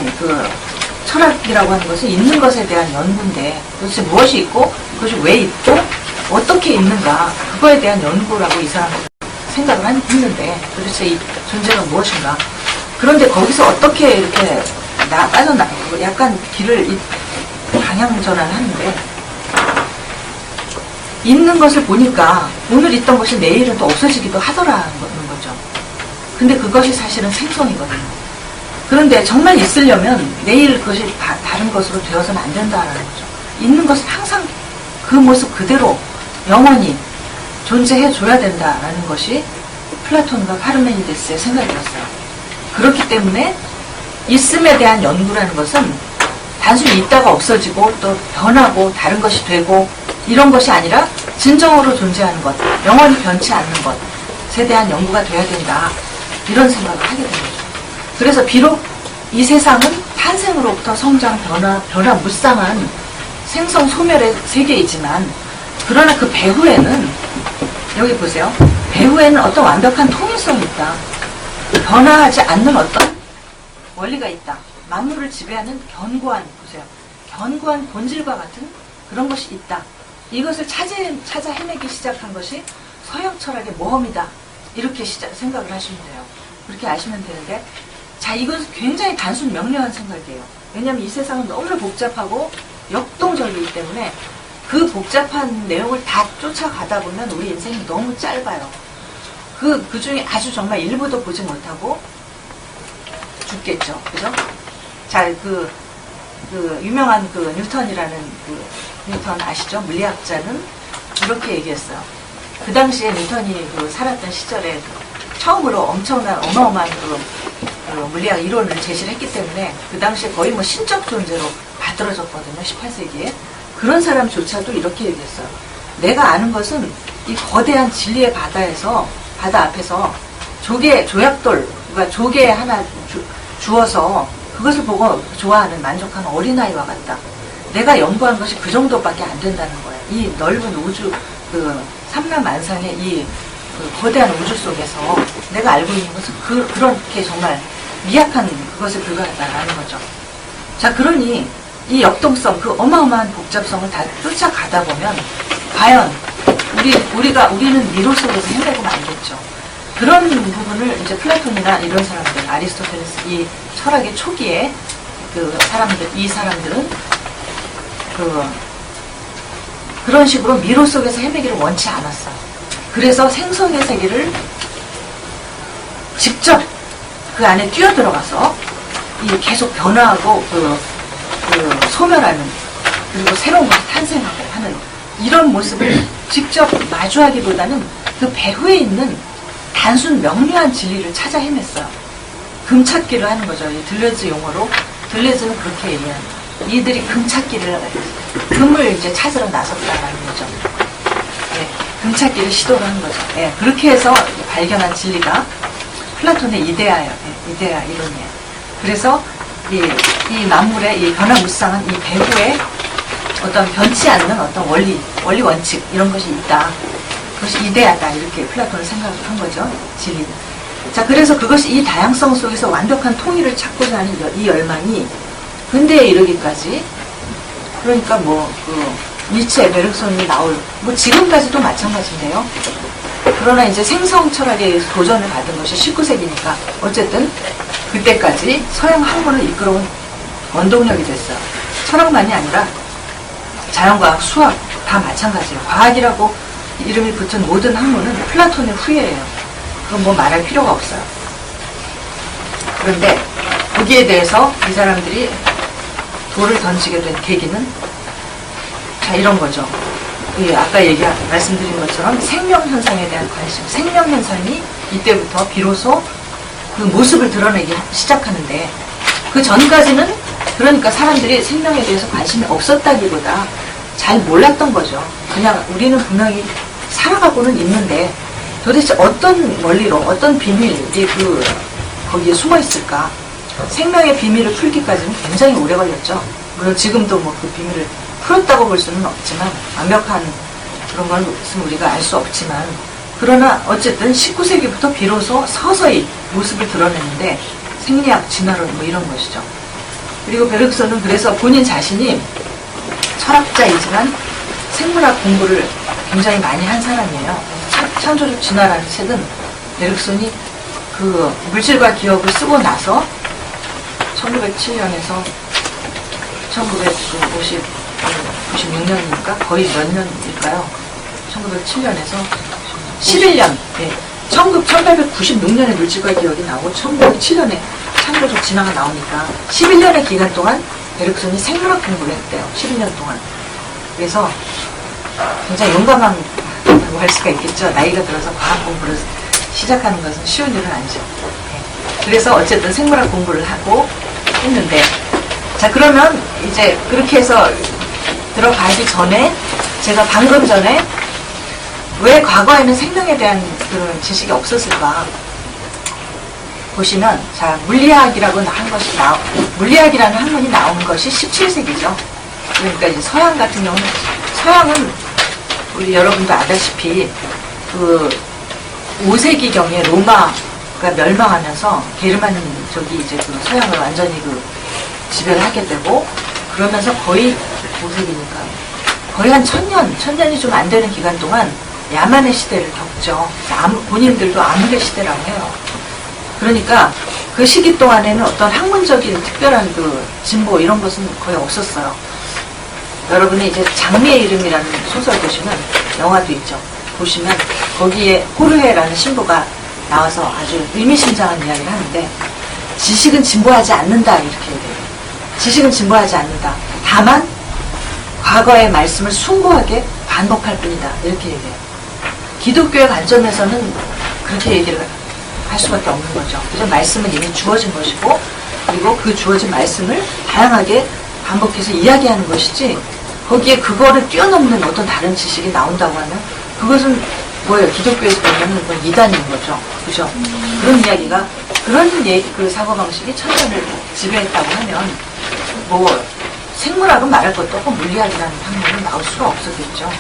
철학이라고 하는 것은 있는 것에 대한 연구인데, 도대체 무엇이 있고 그것이 왜 있고 어떻게 있는가, 그거에 대한 연구라고 이 사람은 생각을 했는데, 도대체 이 존재가 무엇인가, 그런데 거기서 어떻게 이렇게 빠져나가고 약간 길을 방향 전환하는데 있는 것을 보니까 오늘 있던 것이 내일은 또 없어지기도 하더라는 거죠. 근데 그것이 사실은 생성이거든요. 그런데 정말 있으려면 내일 그것이 다른 것으로 되어서는 안 된다는 거죠. 있는 것은 항상 그 모습 그대로 영원히 존재해 줘야 된다라는 것이 플라톤과 파르메니데스의 생각이었어요. 그렇기 때문에 있음에 대한 연구라는 것은 단순히 있다가 없어지고 또 변하고 다른 것이 되고 이런 것이 아니라 진정으로 존재하는 것, 영원히 변치 않는 것에 대한 연구가 돼야 된다. 이런 생각을 하게 된 거죠. 그래서 비록 이 세상은 탄생으로부터 성장, 변화 무쌍한 생성 소멸의 세계이지만 그러나 그 배후에는 여기 보세요. 배후에는 어떤 완벽한 통일성이 있다. 변화하지 않는 어떤 원리가 있다. 만물을 지배하는 견고한, 보세요. 견고한 본질과 같은 그런 것이 있다. 이것을 찾아 헤매기 시작한 것이 서양 철학의 모험이다. 이렇게 생각을 하시면 돼요. 그렇게 아시면 되는데, 자, 이건 굉장히 단순 명료한 생각이에요. 왜냐하면 이 세상은 너무나 복잡하고 역동적이기 때문에 그 복잡한 내용을 다 쫓아가다 보면 우리 인생이 너무 짧아요. 그 중에 아주 정말 일부도 보지 못하고 죽겠죠. 그죠? 자, 그 유명한 그 뉴턴이라는 뉴턴 아시죠? 물리학자는 이렇게 얘기했어요. 그 당시에 뉴턴이 살았던 시절에 처음으로 엄청난 어마어마한 물리학 이론을 제시를 했기 때문에 그 당시에 거의 뭐 신적 존재로 받들어졌거든요. 18세기에. 그런 사람조차도 이렇게 얘기했어요. 내가 아는 것은 이 거대한 진리의 바다 앞에서 조약돌, 그러니까 조개 하나 주어서 그것을 보고 좋아하는, 만족하는 어린아이와 같다. 내가 연구한 것이 그 정도밖에 안 된다는 거예요. 이 넓은 우주, 삼라만상의 이 거대한 우주 속에서 내가 알고 있는 것은 그렇게 정말 미약한 그것에 불과하다는 거죠. 자, 그러니 이 역동성, 그 어마어마한 복잡성을 다 쫓아가다 보면 과연 우리는 미로 속에서 헤매고 말겠죠. 그런 부분을 이제 플라톤이나 이런 사람들, 아리스토텔레스, 이 철학의 초기에 이 사람들은 그런 식으로 미로 속에서 헤매기를 원치 않았어요. 그래서 생성의 세계를 직접 그 안에 뛰어들어가서 이 계속 변화하고 소멸하는, 그리고 새로운 것이 탄생하고 하는 이런 모습을 직접 마주하기보다는 그 배후에 있는 단순 명료한 진리를 찾아 헤맸어요. 금찾기를 하는 거죠. 이 들레즈 용어로. 들레즈는 그렇게 얘기합니다. 이들이 금을 이제 찾으러 나섰다라는 거죠. 예, 금찾기를 시도를 한 거죠. 예, 그렇게 해서 발견한 진리가 플라톤의 이데아예요. 예, 이데아 이론이에요. 그래서 이 만물의 이 변화무쌍한 이 배후에 어떤 변치 않는 어떤 원리 원칙 이런 것이 있다. 그것이 이데아다. 이렇게 플라톤은 생각을 한 거죠. 진리는. 자, 그래서 그것이 이 다양성 속에서 완벽한 통일을 찾고자 하는 이 열망이 근대에 이르기까지, 그러니까 니체, 베르그손이 지금까지도 마찬가지인데요. 그러나 이제 생성 철학의 도전을 받은 것이 19세기니까 어쨌든 그때까지 서양 학문을 이끌어온 원동력이 됐어요. 철학만이 아니라 자연과학, 수학 다 마찬가지예요. 과학이라고 이름이 붙은 모든 학문은 플라톤의 후예예요. 그건 말할 필요가 없어요. 그런데 거기에 대해서 이 사람들이 돌을 던지게 된 계기는 자, 이런 거죠. 아까 말씀드린 것처럼 생명현상에 대한 관심, 생명현상이 이때부터 비로소 그 모습을 드러내기 시작하는데, 그 전까지는 그러니까 사람들이 생명에 대해서 관심이 없었다기보다 잘 몰랐던 거죠. 그냥 우리는 분명히 살아가고는 있는데 도대체 어떤 원리로, 어떤 비밀이 거기에 숨어 있을까? 생명의 비밀을 풀기까지는 굉장히 오래 걸렸죠. 물론 지금도 그 비밀을 풀었다고 볼 수는 없지만, 완벽한 그런 건 우리가 알 수 없지만, 그러나 어쨌든 19세기부터 비로소 서서히 모습을 드러내는데, 생리학, 진화론 이런 것이죠. 그리고 베르그손은 그래서 본인 자신이 철학자이지만 생물학 공부를 굉장히 많이 한 사람이에요. 창조적 진화라는 책은 베르그손이 그 물질과 기억을 쓰고 나서 1907년에서 1996년이니까 거의 몇 년일까요? 1907년에서 11년. 네. 1896년에 물질과 기억이 나오고 1907년에 참고적 진화가 나오니까 11년의 기간 동안 베르크손이 생물학 공부를 했대요. 11년 동안. 그래서 굉장히 용감한 할 수가 있겠죠. 나이가 들어서 과학 공부를 시작하는 것은 쉬운 일은 아니죠. 네. 그래서 어쨌든 생물학 공부를 하고 했는데, 자, 그러면 이제 그렇게 해서 들어가기 전에 제가 방금 전에 왜 과거에는 생명에 대한 그런 지식이 없었을까 보시면, 자, 물리학이라고 한 것이 물리학이라는 학문이 나온 것이 17세기죠. 그러니까 이제 서양 같은 경우는, 서양은 우리 여러분도 아다시피 그 5세기경에 로마가 멸망하면서 게르만 저기 이제 그 서양을 완전히 그 지배를 하게 되고, 그러면서 거의 5세기니까 거의 한 1000년이 좀 안 되는 기간 동안 야만의 시대를 겪죠. 본인들도 암흑의 시대라고 해요. 그러니까 그 시기 동안에는 어떤 학문적인 특별한 그 진보 이런 것은 거의 없었어요. 여러분이 이제 장미의 이름이라는 소설 보시면, 영화도 있죠. 보시면 거기에 호르헤라는 신부가 나와서 아주 의미심장한 이야기를 하는데, 지식은 진보하지 않는다 이렇게 얘기해요. 지식은 진보하지 않는다. 다만 과거의 말씀을 숭고하게 반복할 뿐이다 이렇게 얘기해요. 기독교의 관점에서는 그렇게 얘기를 할 수밖에 없는 거죠. 그래서 말씀은 이미 주어진 것이고, 그리고 그 주어진 말씀을 다양하게 반복해서 이야기하는 것이지, 거기에 그거를 뛰어넘는 어떤 다른 지식이 나온다고 하면 그것은 뭐예요? 기독교에서 보면 그건 이단인 거죠. 그죠? 그런 이야기가, 그런 그 사고방식이 천년을 지배했다고 하면 뭐 생물학은 말할 것도 없고 물리학이라는 학문은 나올 수가 없었겠죠.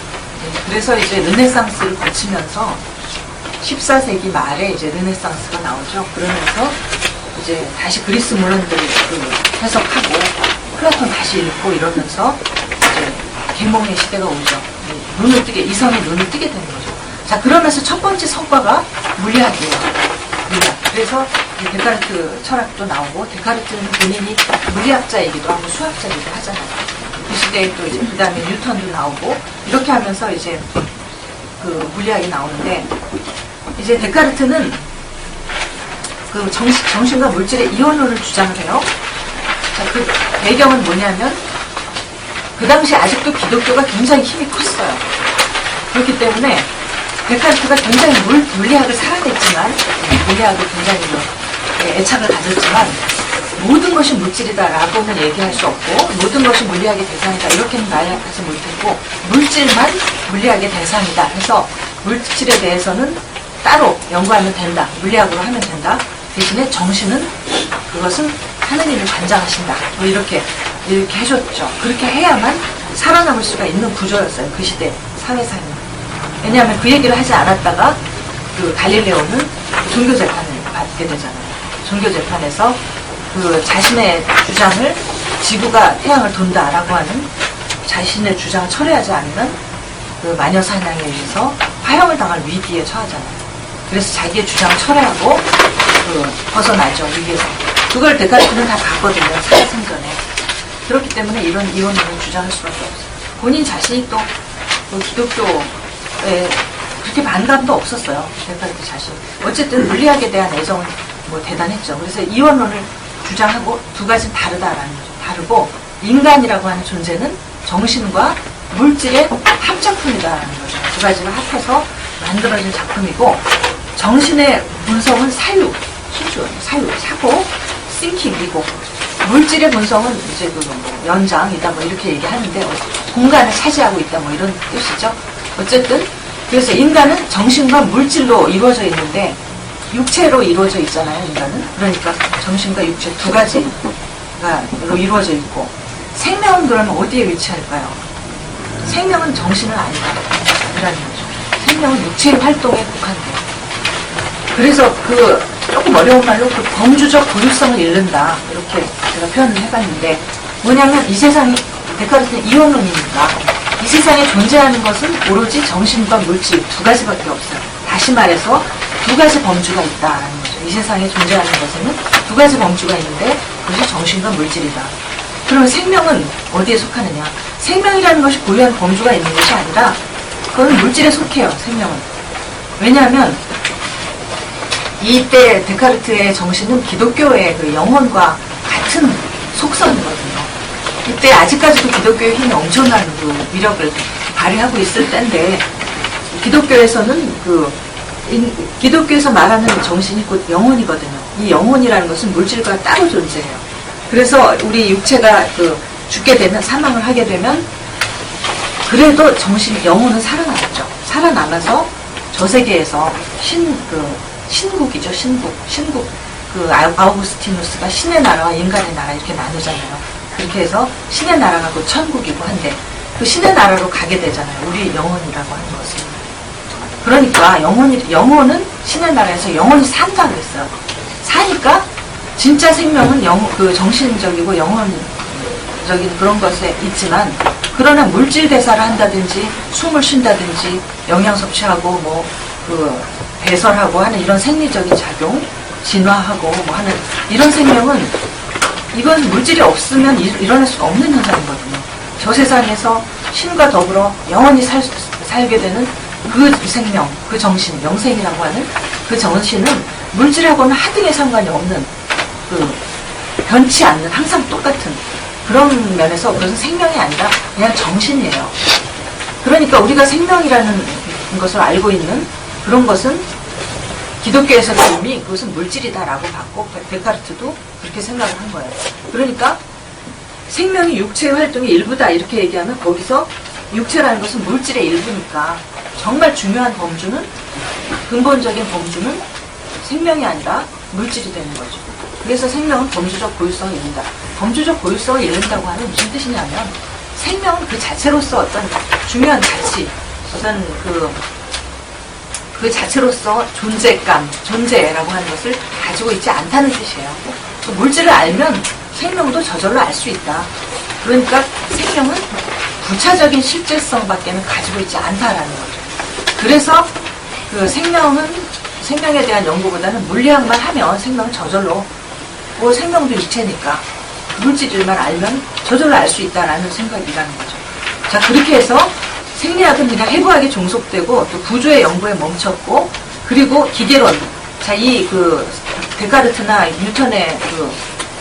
그래서 이제 르네상스를 거치면서 14세기 말에 이제 르네상스가 나오죠. 그러면서 이제 다시 그리스 문헌들 그 해석하고 플라톤 다시 읽고 이러면서 이제 계몽의 시대가 오죠. 이성의 눈을 뜨게 되는 거죠. 자, 그러면서 첫 번째 성과가 물리학이에요. 물리학. 그래서 데카르트 철학도 나오고, 데카르트는 본인이 물리학자이기도 하고 수학자이기도 하잖아요. 그 시대에 또 이제 그 다음에 뉴턴도 나오고, 이렇게 하면서 이제 그 물리학이 나오는데, 이제 데카르트는 그 정신과 물질의 이원론을 주장을 해요. 자, 그 배경은 뭐냐면, 그 당시 아직도 기독교가 굉장히 힘이 컸어요. 그렇기 때문에 데카르트가 굉장히 물리학을 사랑했지만, 물리학을 굉장히 애착을 가졌지만, 모든 것이 물질이다라고는 얘기할 수 없고, 모든 것이 물리학의 대상이다 이렇게는 말하지 못했고, 물질만 물리학의 대상이다 해서 물질에 대해서는 따로 연구하면 된다, 물리학으로 하면 된다. 대신에 정신은 그것은 하느님이 관장하신다, 뭐 이렇게 해줬죠. 그렇게 해야만 살아남을 수가 있는 구조였어요, 그 시대 사회상이. 왜냐하면 그 얘기를 하지 않았다가 그 갈릴레오는 종교재판을 받게 되잖아요. 종교재판에서 그 자신의 주장을, 지구가 태양을 돈다라고 하는 자신의 주장을 철회하지 않으면 그 마녀 사냥에 의해서 화형을 당할 위기에 처하잖아요. 그래서 자기의 주장을 철회하고 그 벗어나죠, 위기에서. 그걸 데카르트는 다 봤거든요, 살아생전에. 그렇기 때문에 이런 이론을 주장할 수밖에 없어요. 본인 자신이 또 그 기독교에 그렇게 반감도 없었어요, 데카르트 자신. 어쨌든 물리학에 대한 애정은 뭐 대단했죠. 그래서 이원론을 주장하고, 두 가지는 다르다라는 거죠. 다르고, 인간이라고 하는 존재는 정신과 물질의 합작품이다라는 거죠. 두 가지를 합해서 만들어진 작품이고, 정신의 본성은 사유, 사고, thinking이고, 물질의 본성은 이제 그 뭐 연장이다 뭐 이렇게 얘기하는데, 공간을 차지하고 있다 뭐 이런 뜻이죠. 어쨌든 그래서 인간은 정신과 물질로 이루어져 있는데, 육체로 이루어져 있잖아요, 인간은. 그러니까 정신과 육체 두 가지로 이루어져 있고, 생명은 그러면 어디에 위치할까요? 생명은 정신은 아니다 라는 거죠. 생명은 육체의 활동에 국한돼요. 그래서 그 조금 어려운 말로 그 범주적 고유성을 잃는다 이렇게 제가 표현을 해봤는데, 뭐냐면 이 세상이, 데카르트는 이원론이니까 이 세상에 존재하는 것은 오로지 정신과 물질 두 가지밖에 없어요. 다시 말해서 두 가지 범주가 있다라는 거죠. 이 세상에 존재하는 것에는 두 가지 범주가 있는데 그것이 정신과 물질이다. 그러면 생명은 어디에 속하느냐? 생명이라는 것이 고유한 범주가 있는 것이 아니라 그건 물질에 속해요. 생명은. 왜냐하면 이때 데카르트의 정신은 기독교의 그 영혼과 같은 속성이거든요. 이때 아직까지도 기독교의 힘이 엄청난 그 위력을 발휘하고 있을 때인데 기독교에서는 기독교에서 말하는 정신이 곧 영혼이거든요. 이 영혼이라는 것은 물질과 따로 존재해요. 그래서 우리 육체가 죽게 되면, 사망을 하게 되면 그래도 영혼은 살아남죠. 살아남아서 저 세계에서 신국이죠. 신국. 아우구스티누스가 신의 나라와 인간의 나라 이렇게 나누잖아요. 그렇게 해서 신의 나라가 곧 천국이고 한데 그 신의 나라로 가게 되잖아요. 우리 영혼이라고 하는 것은. 그러니까 영혼은 신의 나라에서 영혼이 산다 그랬어요. 사니까 진짜 생명은 정신적이고 영혼적인 그런 것에 있지만, 그러나 물질 대사를 한다든지 숨을 쉰다든지 영양 섭취하고 배설하고 하는 이런 생리적인 작용, 진화하고 하는 이런 생명은 이건 물질이 없으면 일어날 수가 없는 현상이거든요. 저 세상에서 신과 더불어 영원히 살게 되는 그 생명, 그 정신, 영생이라고 하는 그 정신은 물질하고는 하등의 상관이 없는 변치 않는 항상 똑같은 그런 면에서 그것은 생명이 아니라 그냥 정신이에요. 그러니까 우리가 생명이라는 것을 알고 있는 그런 것은 기독교에서는 이미 그것은 물질이다라고 봤고 데카르트도 그렇게 생각을 한 거예요. 그러니까 생명이 육체의 활동의 일부다 이렇게 얘기하면 거기서 육체라는 것은 물질의 일부니까 정말 중요한 범주는, 근본적인 범주는 생명이 아니라 물질이 되는 거죠. 그래서 생명은 범주적 고유성을 잃는다. 범주적 고유성을 잃는다고 하면 무슨 뜻이냐면 생명은 그 자체로서 어떤 중요한 가치, 어떤 그 자체로서 존재라고 하는 것을 가지고 있지 않다는 뜻이에요. 물질을 알면 생명도 저절로 알 수 있다. 그러니까 생명은 부차적인 실제성밖에는 가지고 있지 않다라는 거죠. 그래서 생명에 대한 연구보다는 물리학만 하면 생명은 저절로, 생명도 육체니까 물질만 알면 저절로 알 수 있다라는 생각이라는 거죠. 자, 그렇게 해서 생리학은 그냥 해부학에 종속되고 또 구조의 연구에 멈췄고, 그리고 기계론. 자, 데카르트나 뉴턴의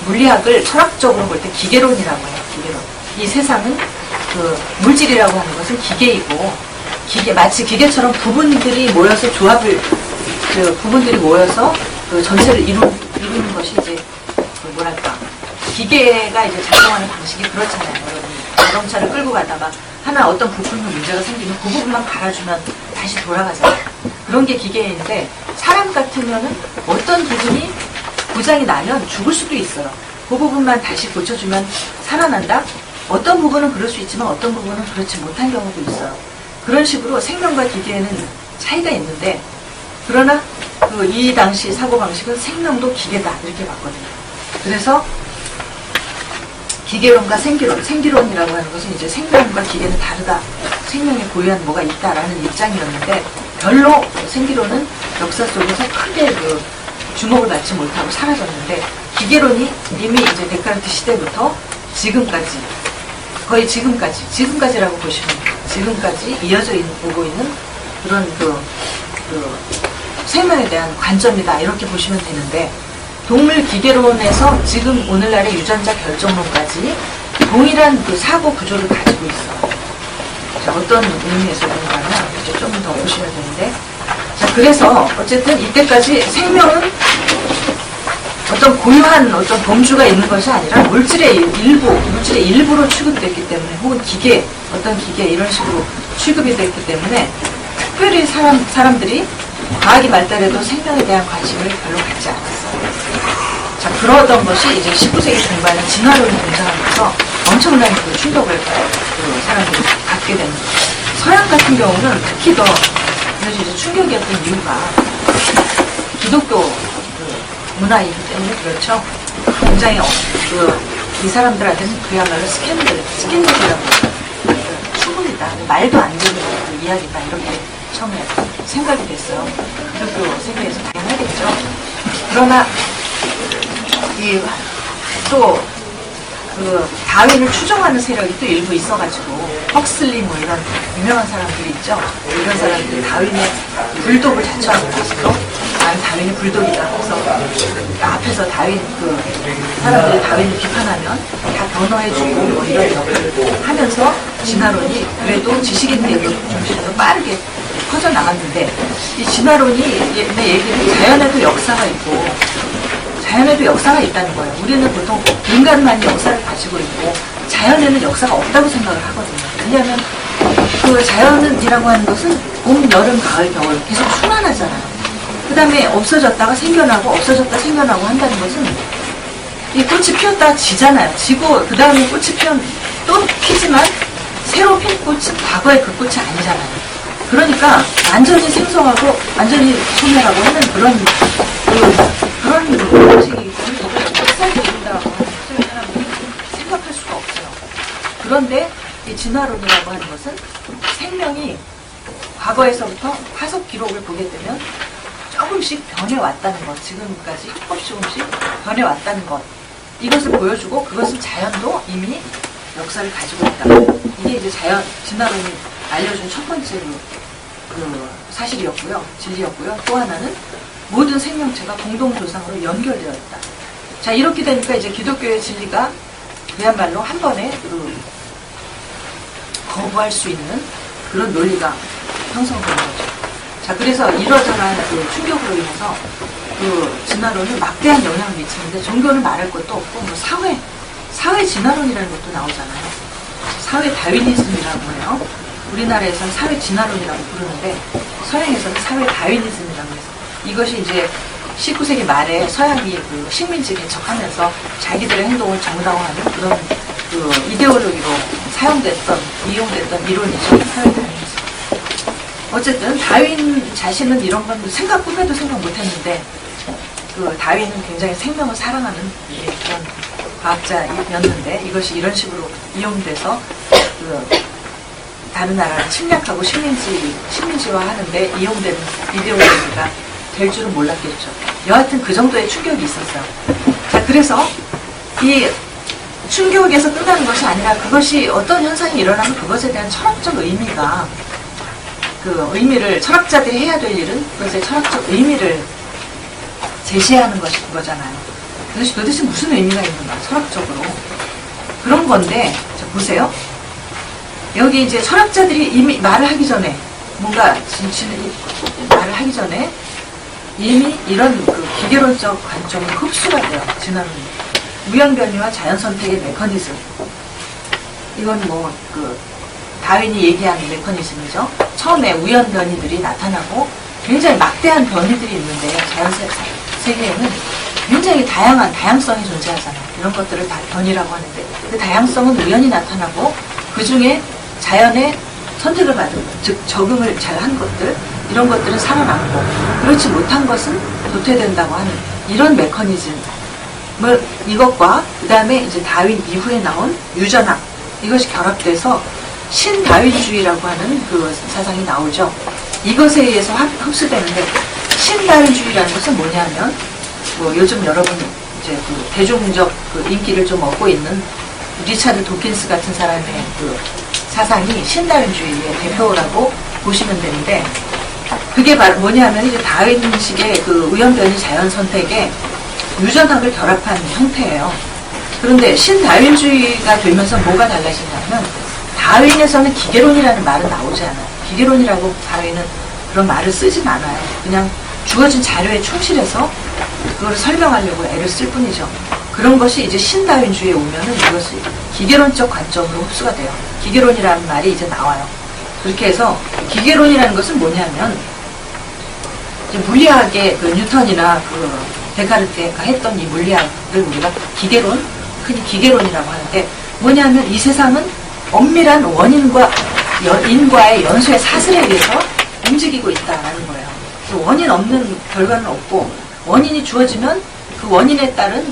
물리학을 철학적으로 볼 때 기계론이라고 해요. 기계론. 이 세상은 물질이라고 하는 것은 기계이고, 마치 기계처럼 부분들이 모여서 부분들이 모여서 전체를 이루는 것이 이제 기계가 이제 작동하는 방식이 그렇잖아요. 여러분, 자동차를 끌고 가다가 어떤 부품에 문제가 생기면 그 부분만 갈아주면 다시 돌아가잖아요. 그런 게 기계인데, 사람 같으면은 어떤 부분이 고장이 나면 죽을 수도 있어요. 그 부분만 다시 고쳐주면 살아난다? 어떤 부분은 그럴 수 있지만 어떤 부분은 그렇지 못한 경우도 있어요. 그런 식으로 생명과 기계에는 차이가 있는데, 그러나 이 당시 사고방식은 생명도 기계다 이렇게 봤거든요. 그래서 기계론과 생기론이라고 하는 것은 이제 생명과 기계는 다르다, 생명에 고유한 뭐가 있다라는 입장이었는데, 별로 생기론은 역사 속에서 크게 주목을 받지 못하고 사라졌는데, 기계론이 이미 이제 데카르트 시대부터 지금까지, 거의 지금까지라고 보시면 돼요. 지금까지 이어져 오고 있는 그런 생명에 대한 관점이다 이렇게 보시면 되는데, 동물 기계론에서 지금 오늘날의 유전자 결정론까지 동일한 사고 구조를 가지고 있어요. 자, 어떤 의미에서 그런가는 이제 좀 더 보시면 되는데, 자, 그래서 어쨌든 이때까지 생명은 어떤 고유한 어떤 범주가 있는 것이 아니라 물질의 일부로 취급됐기 때문에, 혹은 어떤 기계 이런 식으로 취급이 됐기 때문에 특별히 사람들이 과학이 발달해도 생명에 대한 관심을 별로 갖지 않았어요. 자, 그러던 것이 이제 19세기 중반에 진화론이 등장하면서 엄청난 충격을 사람들이 갖게 되는 거예요. 서양 같은 경우는 특히 더 그래서 이제 충격이었던 이유가 기독교 문화이기 때문에 그렇죠. 굉장히 이 사람들한테는 그야말로 스캔들이라고 충분이다, 말도 안 되는 이야기다 이렇게 처음에 생각이 됐어요. 기독교 세계에서 당연하겠죠. 그러나 또 그 다윈을 추종하는 세력이 또 일부 있어가지고 헉슬리 뭐 이런 유명한 사람들이 있죠. 이런 사람들이 다윈의 불독을 자처하는 것으로 다윈이 불독이다. 그래서 앞에서 다윈 사람들이 다윈을 비판하면 다 변호해주고 뭐 이런 역할을 하면서 진화론이 그래도 지식인들의 중심으로 빠르게 퍼져나갔는데 이 진화론이 얘기는 자연에도 역사가 있고 자연에도 역사가 있다는 거예요. 우리는 보통 인간만이 역사를 가지고 있고 자연에는 역사가 없다고 생각을 하거든요. 왜냐하면 그 자연이라고 하는 것은 봄, 여름, 가을, 겨울 계속 순환하잖아요. 그 다음에 없어졌다가 생겨나고 없어졌다 생겨나고 한다는 것은 이 꽃이 피었다가 지잖아요. 지고 그 다음에 꽃이 또 피지만 새로 핀 꽃은 과거의 그 꽃이 아니잖아요. 그러니까 완전히 생성하고 완전히 소멸하고 하는 그런 방식이기 때문에 역사를 이룬다고 하는 사람들이 생각할 수가 없어요. 그런데 이 진화론이라고 하는 것은 생명이 과거에서부터 화석 기록을 보게 되면 조금씩 변해왔다는 것, 지금까지 조금씩 변해왔다는 것, 이것을 보여주고 그것은 자연도 이미 역사를 가지고 있다. 이게 이제 진화론이 알려준 첫 번째 그 사실이었고요. 진리였고요. 또 하나는 모든 생명체가 공동조상으로 연결되어 있다. 자, 이렇게 되니까 이제 기독교의 진리가 그야말로 한 번에 거부할 수 있는 그런 논리가 형성되는 거죠. 자, 그래서 이러저러한 그 충격으로 인해서 그 진화론이 막대한 영향을 미치는데 종교는 말할 것도 없고 뭐 사회 진화론이라는 것도 나오잖아요. 사회 다윈이즘이라고 해요. 우리나라에서는 사회 진화론이라고 부르는데 서양에서는 사회 다윈이즘이라고 해서 이것이 이제 19세기 말에 서양이 그 식민지 개척하면서 자기들의 행동을 정당화하는 그런 그 이데올로기로 이용됐던 이론이죠. 사회 다윈이즘. 어쨌든 다윈 자신은 이런 건 꿈에도 생각 못했는데 그 다윈은 굉장히 생명을 사랑하는 그런 과학자였는데 이것이 이런 식으로 이용돼서 그 다른 나라를 침략하고 식민지화하는데 이용되는 이데올로기가 될 줄은 몰랐겠죠. 여하튼 그 정도의 충격이 있었어요. 자, 그래서 이 충격에서 끝나는 것이 아니라 그것이 어떤 현상이 일어나면 그것에 대한 철학적 의미가 철학자들이 해야 될 일은 그것의 철학적 의미를 제시하는 것이 그거잖아요. 그것이 도대체 무슨 의미가 있는가, 철학적으로. 그런 건데, 자, 보세요. 여기 이제 철학자들이 이미 말을 하기 전에, 말을 하기 전에 이미 이런 그 기계론적 관점으로 흡수가 돼요. 진화론이. 우연변이와 자연선택의 메커니즘. 이건 다윈이 얘기하는 메커니즘이죠. 처음에 우연변이들이 나타나고 굉장히 막대한 변이들이 있는데 자연 세계에는 굉장히 다양성이 존재하잖아요. 이런 것들을 다 변이라고 하는데 그 다양성은 우연히 나타나고 그 중에 자연의 선택을 받은, 즉 적응을 잘한 것들, 이런 것들은 살아남고 그렇지 못한 것은 도태된다고 하는 이런 메커니즘을 이것과 그 다음에 이제 다윈 이후에 나온 유전학, 이것이 결합돼서 신다윈주의라고 하는 그 사상이 나오죠. 이것에 의해서 흡수되는데 신다윈주의라는 것은 뭐냐면 요즘 여러분 이제 그 대중적 그 인기를 좀 얻고 있는 리차드 도킨스 같은 사람의 그 사상이 신다윈주의의 대표라고 보시면 되는데 그게 바로 뭐냐면 이제 다윈식의 그 우연변이 자연 선택에 유전학을 결합한 형태예요. 그런데 신다윈주의가 되면서 뭐가 달라지냐면 다윈에서는 기계론이라는 말은 나오지 않아요. 기계론이라고 다윈은 그런 말을 쓰진 않아요. 그냥 주어진 자료에 충실해서 그걸 설명하려고 애를 쓸 뿐이죠. 그런 것이 이제 신다윈주의에 오면은 이것이 기계론적 관점으로 흡수가 돼요. 기계론이라는 말이 이제 나와요. 그렇게 해서 기계론이라는 것은 뭐냐면 이제 물리학의 그 뉴턴이나 그 데카르트가 했던 이 물리학을 우리가 기계론, 흔히 기계론이라고 하는데 뭐냐면 이 세상은 엄밀한 인과의 연수의 사슬에 의해서 움직이고 있다라는 거예요. 원인 없는 결과는 없고 원인이 주어지면 그 원인에 따른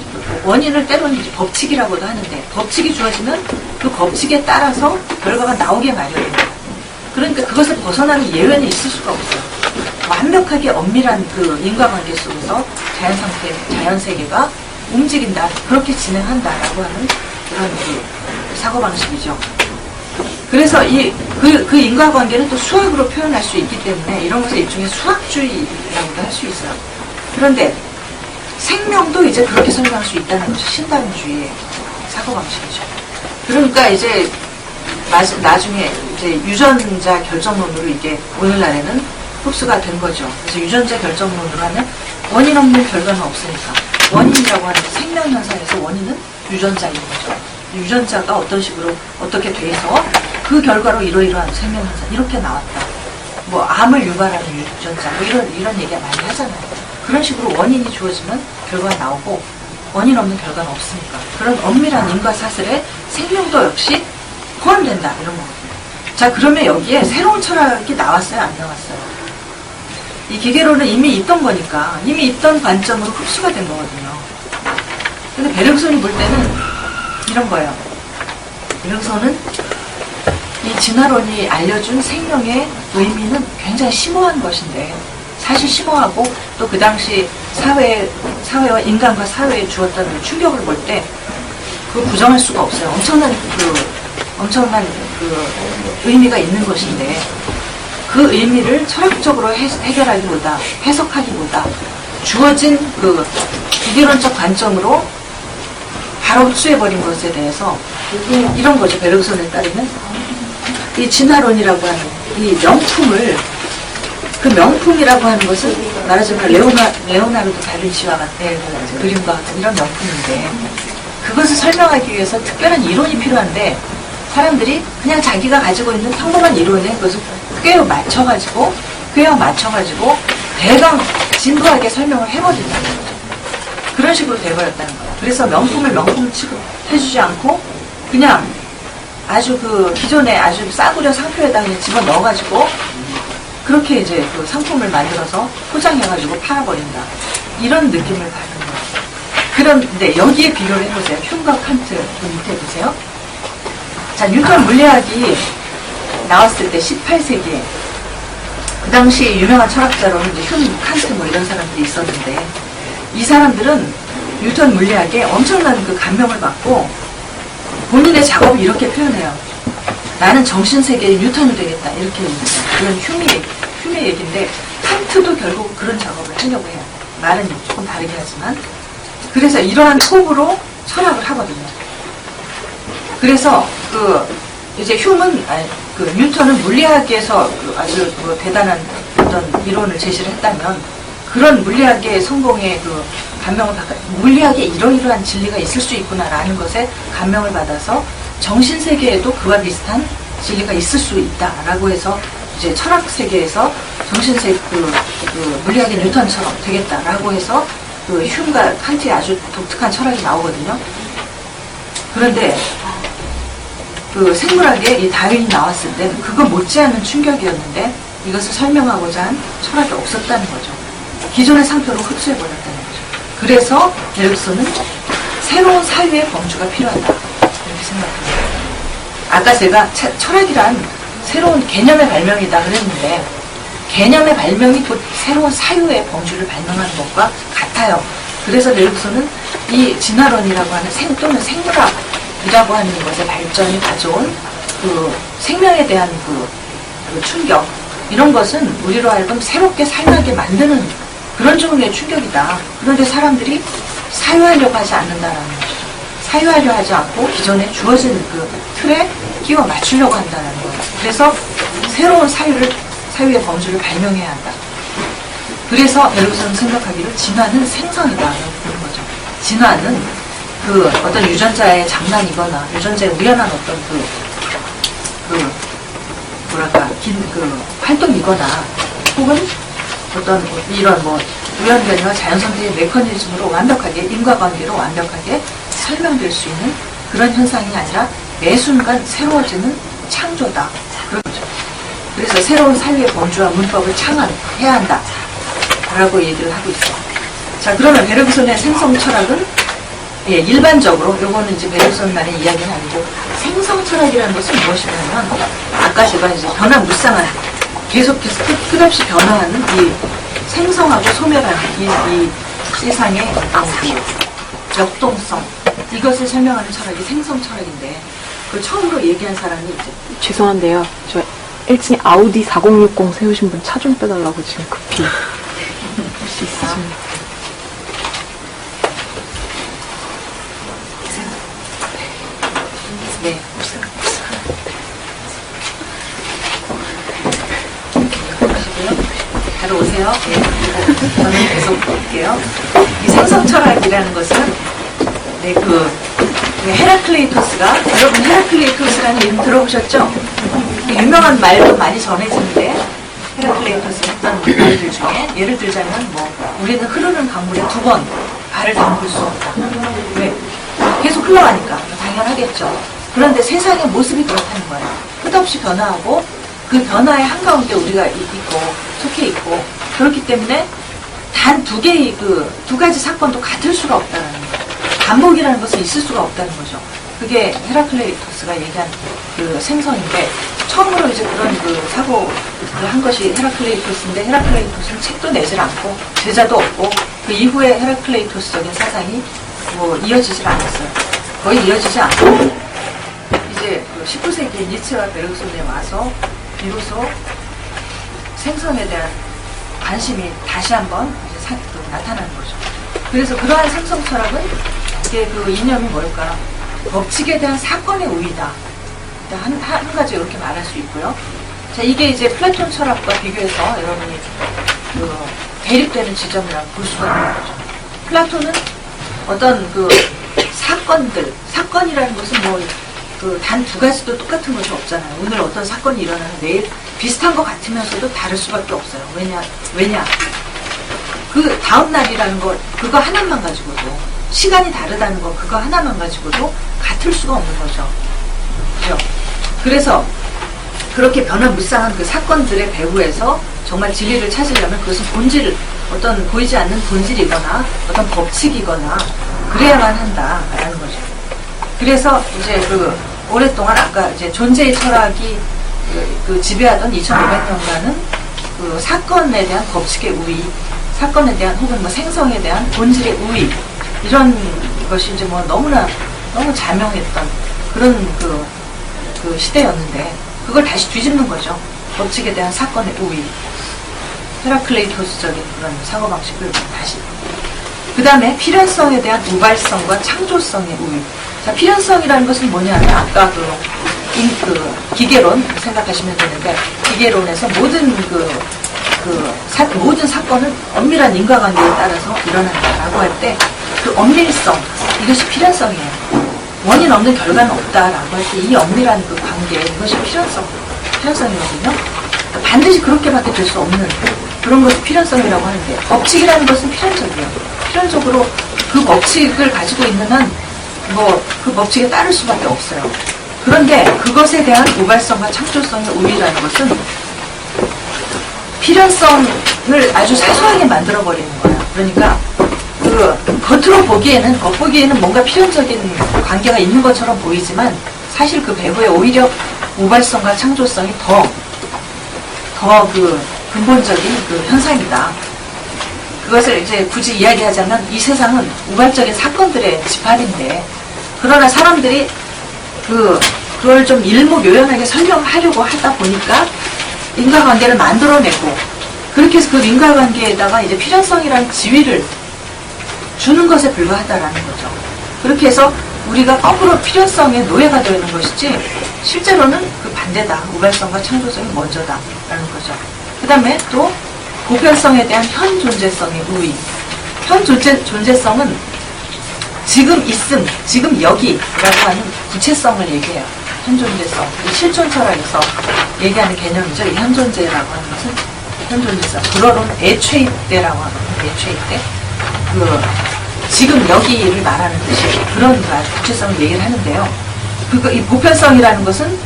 원인을 때로는 이제 법칙이라고도 하는데 법칙이 주어지면 그 법칙에 따라서 결과가 나오게 마련입니다. 그러니까 그것을 벗어나는 예외는 있을 수가 없어요. 완벽하게 엄밀한 그 인과관계 속에서 자연 상태, 자연 세계가 움직인다, 그렇게 진행한다라고 하는 그런 그 사고방식이죠. 그래서 그 인과관계는 또 수학으로 표현할 수 있기 때문에 이런 것을 일종의 수학주의라고도 할 수 있어요. 그런데 생명도 이제 그렇게 설명할 수 있다는 것이 신다민주의의 사고방식이죠. 그러니까 이제 나중에 이제 유전자 결정론으로 이게 오늘날에는 흡수가 된 거죠. 그래서 유전자 결정론으로 하면 원인 없는 결과는 없으니까 원인이라고 하는 생명 현상에서 원인은 유전자인 거죠. 유전자가 어떤 식으로 어떻게 돼서 그 결과로 이러이러한 생명 현상 이렇게 나왔다. 뭐 암을 유발하는 유전자 뭐 이런 얘기가 많이 하잖아요. 그런 식으로 원인이 주어지면 결과가 나오고 원인 없는 결과는 없으니까 그런 엄밀한 인과 사슬에 생명도 역시 포함된다 이런 거거든요. 자, 그러면 여기에 새로운 철학이 나왔어요, 안 나왔어요? 이 기계론은 이미 있던 거니까 이미 있던 관점으로 흡수가 된 거거든요. 근데 베르그손이 볼 때는 이런 거예요. 베르그손은 이 진화론이 알려준 생명의 의미는 굉장히 심오한 것인데 사실 심오하고 또 그 당시 사회와 인간과 사회에 주었던 그 충격을 볼 때 그거 부정할 수가 없어요. 엄청난 그 의미가 있는 것인데 그 의미를 철학적으로 해결하기보다 해석하기보다 주어진 그 기계론적 관점으로 바로 흡수해버린 것에 대해서 이런 거죠. 베르그손에 따르면 이 진화론이라고 하는 이 명품을 그 명품이라고 하는 것은 말하자면 레오나르도 다빈치와 같은 그림과 같은 이런 명품인데 그것을 설명하기 위해서 특별한 이론이 필요한데 사람들이 그냥 자기가 가지고 있는 평범한 이론에 그것을 꿰어 맞춰가지고 대강 진부하게 설명을 해버린다는 거죠. 그런 식으로 돼버렸다는 거예요. 그래서 명품을 명품 취급해주지 않고 그냥 아주 그 기존에 아주 싸구려 상표에다 그냥 집어넣어가지고 그렇게 이제 그 상품을 만들어서 포장해가지고 팔아버린다. 이런 느낌을 받는 거예요. 그런데 여기에 비교를 해보세요. 흉과 칸트 그 밑에 보세요. 자, 뉴턴 물리학이 나왔을 때 18세기에 그 당시 유명한 철학자로는 이제 흉, 칸트 뭐 이런 사람들이 있었는데 이 사람들은 뉴턴 물리학에 엄청난 그 감명을 받고 본인의 작업을 이렇게 표현해요. 나는 정신세계의 뉴턴이 되겠다. 이렇게 얘기해요. 그건 흉의 얘기인데 칸트도 결국 그런 작업을 하려고 해요. 말은 조금 다르게 하지만 그래서 이러한 톱으로 철학을 하거든요. 그래서 이제 뉴턴은 물리학에서 아주 대단한 어떤 이론을 제시를 했다면 그런 물리학의 성공에 감명을 받아 물리학에 이러이러한 진리가 있을 수 있구나라는 것에 감명을 받아서 정신세계에도 그와 비슷한 진리가 있을 수 있다라고 해서 이제 철학 세계에서 정신세계 물리학의 뉴턴처럼 되겠다라고 해서 흉과 칸트의 아주 독특한 철학이 나오거든요. 그런데 생물학에 이 다윈이 나왔을 때는 그거 못지않은 충격이었는데 이것을 설명하고자 한 철학이 없었다는 거죠. 기존의 상표로 흡수해버렸다는 거죠. 그래서 베르그손은 새로운 사유의 범주가 필요하다 이렇게 생각합니다. 아까 제가 철학이란 새로운 개념의 발명이다 그랬는데 개념의 발명이 곧 새로운 사유의 범주를 발명하는 것과 같아요. 그래서 베르그손은 이 진화론이라고 하는 또는 생물학이라고 하는 것의 발전이 가져온 생명에 대한 충격 이런 것은 우리로 하여금 새롭게 살아나게 만드는 그런 종류의 충격이다. 그런데 사람들이 사유하려고 하지 않는다라는 거죠. 사유하려 하지 않고 기존에 주어진 틀에 끼워 맞추려고 한다는 거예요. 그래서 새로운 사유의 범주를 발명해야 한다. 그래서 베르그손은 생각하기를 진화는 생성이다. 그런 거죠. 진화는 어떤 유전자의 장난이거나 유전자의 우연한 어떤 활동이거나 혹은 어떤 이런 우연변이와 자연선택의 메커니즘으로 완벽하게 인과관계로 완벽하게 설명될 수 있는 그런 현상이 아니라 매 순간 새로워지는 창조다. 그렇죠. 그래서 새로운 사유의 범주와 문법을 창안해야 한다. 라고 얘기를 하고 있어요. 자, 그러면 베르그손의 생성 철학은 일반적으로 요거는 이제 베르그손만의 이야기는 아니고 생성 철학이라는 것은 무엇이냐면 아까 제가 이제 변화무쌍한 계속해서 끝없이 변화하는 이 생성하고 소멸하는 이 세상의 그 역동성, 이것을 설명하는 철학이 생성 철학인데, 그걸 처음으로 얘기한 사람이 이제. 죄송한데요. 저 1층에 아우디 4060 세우신 분 차 좀 빼달라고 지금 급히 할 수 있으십니까? 네. 바로 오세요. 네. 저는 계속 볼게요. 이 생성 철학이라는 것은, 네, 헤라클레이토스가, 여러분 헤라클레이토스라는 이름 들어보셨죠? 유명한 말도 많이 전해지는데, 헤라클레이토스 했던 말들 중에, 예를 들자면, 우리는 흐르는 강물에 2번 발을 담글 수 없다. 왜? 계속 흘러가니까. 당연하겠죠. 그런데 세상의 모습이 그렇다는 거예요. 끝없이 변화하고, 그 변화의 한가운데 우리가 있고, 속해 있고, 그렇기 때문에 단 2가지 사건도 같을 수가 없다는 거예요. 반복이라는 것은 있을 수가 없다는 거죠. 그게 헤라클레이토스가 얘기한 그 생성인데, 처음으로 이제 그런 그 사고를 한 것이 헤라클레이토스인데, 헤라클레이토스는 책도 내질 않고, 제자도 없고, 그 이후에 헤라클레이토스적인 사상이 이어지질 않았어요. 거의 이어지지 않고, 이제 19세기에 니츠와 베르그손에 와서, 비로소 생성에 대한 관심이 다시 한번 이제 나타나는 거죠. 그래서 그러한 생성 철학은 이게 그 이념이 뭘까? 법칙에 대한 사건의 우위다. 한 가지 이렇게 말할 수 있고요. 자, 이게 이제 플라톤 철학과 비교해서 여러분이 대립되는 지점이라고 볼 수가 있는 거죠. 플라톤은 어떤 사건이라는 것은 단 2가지도 똑같은 것이 없잖아요. 오늘 어떤 사건이 일어나는 내일 비슷한 것 같으면서도 다를 수밖에 없어요. 왜냐? 그 다음 날이라는 것, 그거 하나만 가지고도, 시간이 다르다는 거, 그거 하나만 가지고도 같을 수가 없는 거죠. 그죠? 그래서 그렇게 변화무쌍한 그 사건들의 배후에서 정말 진리를 찾으려면 그것은 어떤 보이지 않는 본질이거나 어떤 법칙이거나 그래야만 한다라는 거죠. 그래서 이제 오랫동안 아까 이제 존재의 철학이 지배하던 2500년간은 그 사건에 대한 법칙의 우위, 사건에 대한 혹은 생성에 대한 본질의 우위, 이런 것이 이제 너무 자명했던 그런 그 시대였는데, 그걸 다시 뒤집는 거죠. 법칙에 대한 사건의 우위. 헤라클레이토스적인 그런 사고방식을 다시. 그 다음에 필연성에 대한 우발성과 창조성의 우위. 자, 필연성이라는 것은 뭐냐면, 아까 기계론 생각하시면 되는데, 기계론에서 모든 모든 사건은 엄밀한 인과관계에 따라서 일어난다라고 할 때, 그 엄밀성, 이것이 필연성이에요. 원인 없는 결과는 없다라고 할 때, 이 엄밀한 그 관계, 이것이 필연성이거든요. 반드시 그렇게밖에 될 수 없는 그런 것을 필연성이라고 하는데, 법칙이라는 것은 필연적이에요. 필연적으로 그 법칙을 가지고 있는 한, 그 법칙에 따를 수밖에 없어요. 그런데 그것에 대한 우발성과 창조성의 우위라는 것은 필연성을 아주 사소하게 만들어버리는 거예요. 그러니까 겉보기에는 뭔가 필연적인 관계가 있는 것처럼 보이지만, 사실 그 배후에 오히려 우발성과 창조성이 더 근본적인 그 현상이다. 그것을 이제 굳이 이야기하자면, 이 세상은 우발적인 사건들의 집합인데, 그러나 사람들이 그걸 좀 일목요연하게 설명하려고 하다 보니까 인과관계를 만들어내고, 그렇게 해서 그 인과관계에다가 이제 필연성이라는 지위를 주는 것에 불과하다라는 거죠. 그렇게 해서 우리가 거꾸로 필연성의 노예가 되어 있는 것이지, 실제로는 그 반대다. 우발성과 창조성이 먼저다라는 거죠. 그 다음에 또 보편성에 대한 현 존재성의 우위. 현 존재성은 지금 있음, 지금 여기라고 하는 구체성을 얘기해요. 현 존재성. 실존 철학에서 얘기하는 개념이죠. 이 현 존재라고 하는 것은 현 존재성. 불어로는 애취때라고 하거든요. 애취때. 지금 여기를 말하는 뜻이 그런 구체성을 얘기를 하는데요. 이 보편성이라는 것은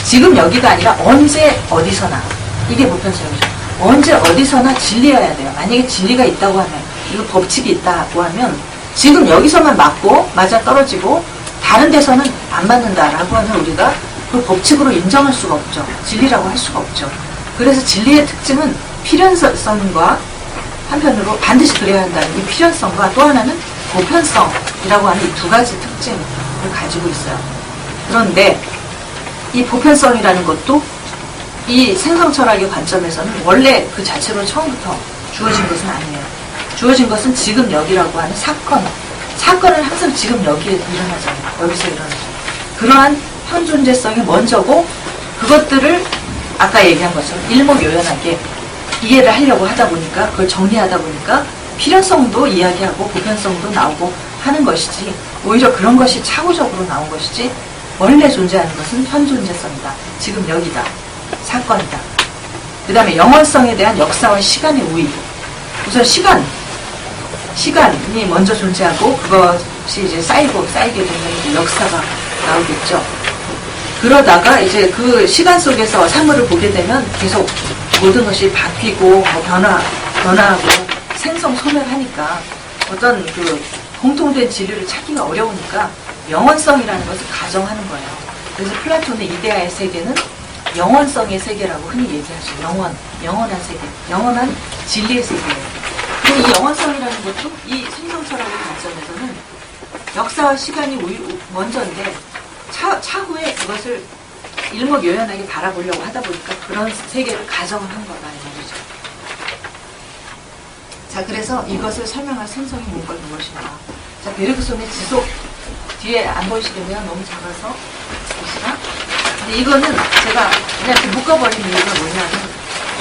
지금 여기가 아니라 언제 어디서나, 이게 보편성이죠. 언제 어디서나 진리여야 돼요. 만약에 진리가 있다고 하면, 이거 법칙이 있다고 하면 지금 여기서만 맞아 떨어지고 다른 데서는 안 맞는다라고 하면 우리가 그 법칙으로 인정할 수가 없죠. 진리라고 할 수가 없죠. 그래서 진리의 특징은 필연성과 한편으로 반드시 그래야 한다는 이 필연성과 또 하나는 보편성이라고 하는 이 두 가지 특징을 가지고 있어요. 그런데 이 보편성이라는 것도 이 생성철학의 관점에서는 원래 그 자체로 처음부터 주어진 것은 아니에요. 주어진 것은 지금 여기라고 하는 사건은 항상 지금 여기에 일어나잖아요. 여기서 일어나죠. 그러한 현존재성이 먼저고 그것들을 아까 얘기한 것처럼 일목요연하게 이해를 하려고 하다 보니까 그걸 정리하다 보니까 필연성도 이야기하고 보편성도 나오고 하는 것이지 오히려 그런 것이 차후적으로 나온 것이지 원래 존재하는 것은 현존재성이다. 지금 여기다. 사건이다. 그 다음에 영원성에 대한 역사와 시간의 우위. 우선 시간이 먼저 존재하고 그것이 이제 쌓이게 되면 이제 역사가 나오겠죠. 그러다가 이제 그 시간 속에서 사물을 보게 되면 계속 모든 것이 바뀌고 변화하고 생성 소멸하니까 어떤 그 공통된 진리를 찾기가 어려우니까 영원성이라는 것을 가정하는 거예요. 그래서 플라톤의 이데아의 세계는 영원성의 세계라고 흔히 얘기하죠. 영원한 세계, 영원한 진리의 세계예요. 그리고 이 영원성이라는 것도 이 생성철학의 관점에서는 역사와 시간이 먼저인데 차후에 그것을 일목요연하게 바라보려고 하다 보니까 그런 세계를 가정을 한 거다 이 말이죠. 자, 그래서 이것을 설명할 생성의 문법이 무엇인가. 자, 베르그손의 지속 뒤에 안 보이시려면 너무 작아서 보시나? 근데 이거는 제가 그냥 이렇게 묶어버리는 이유가 뭐냐면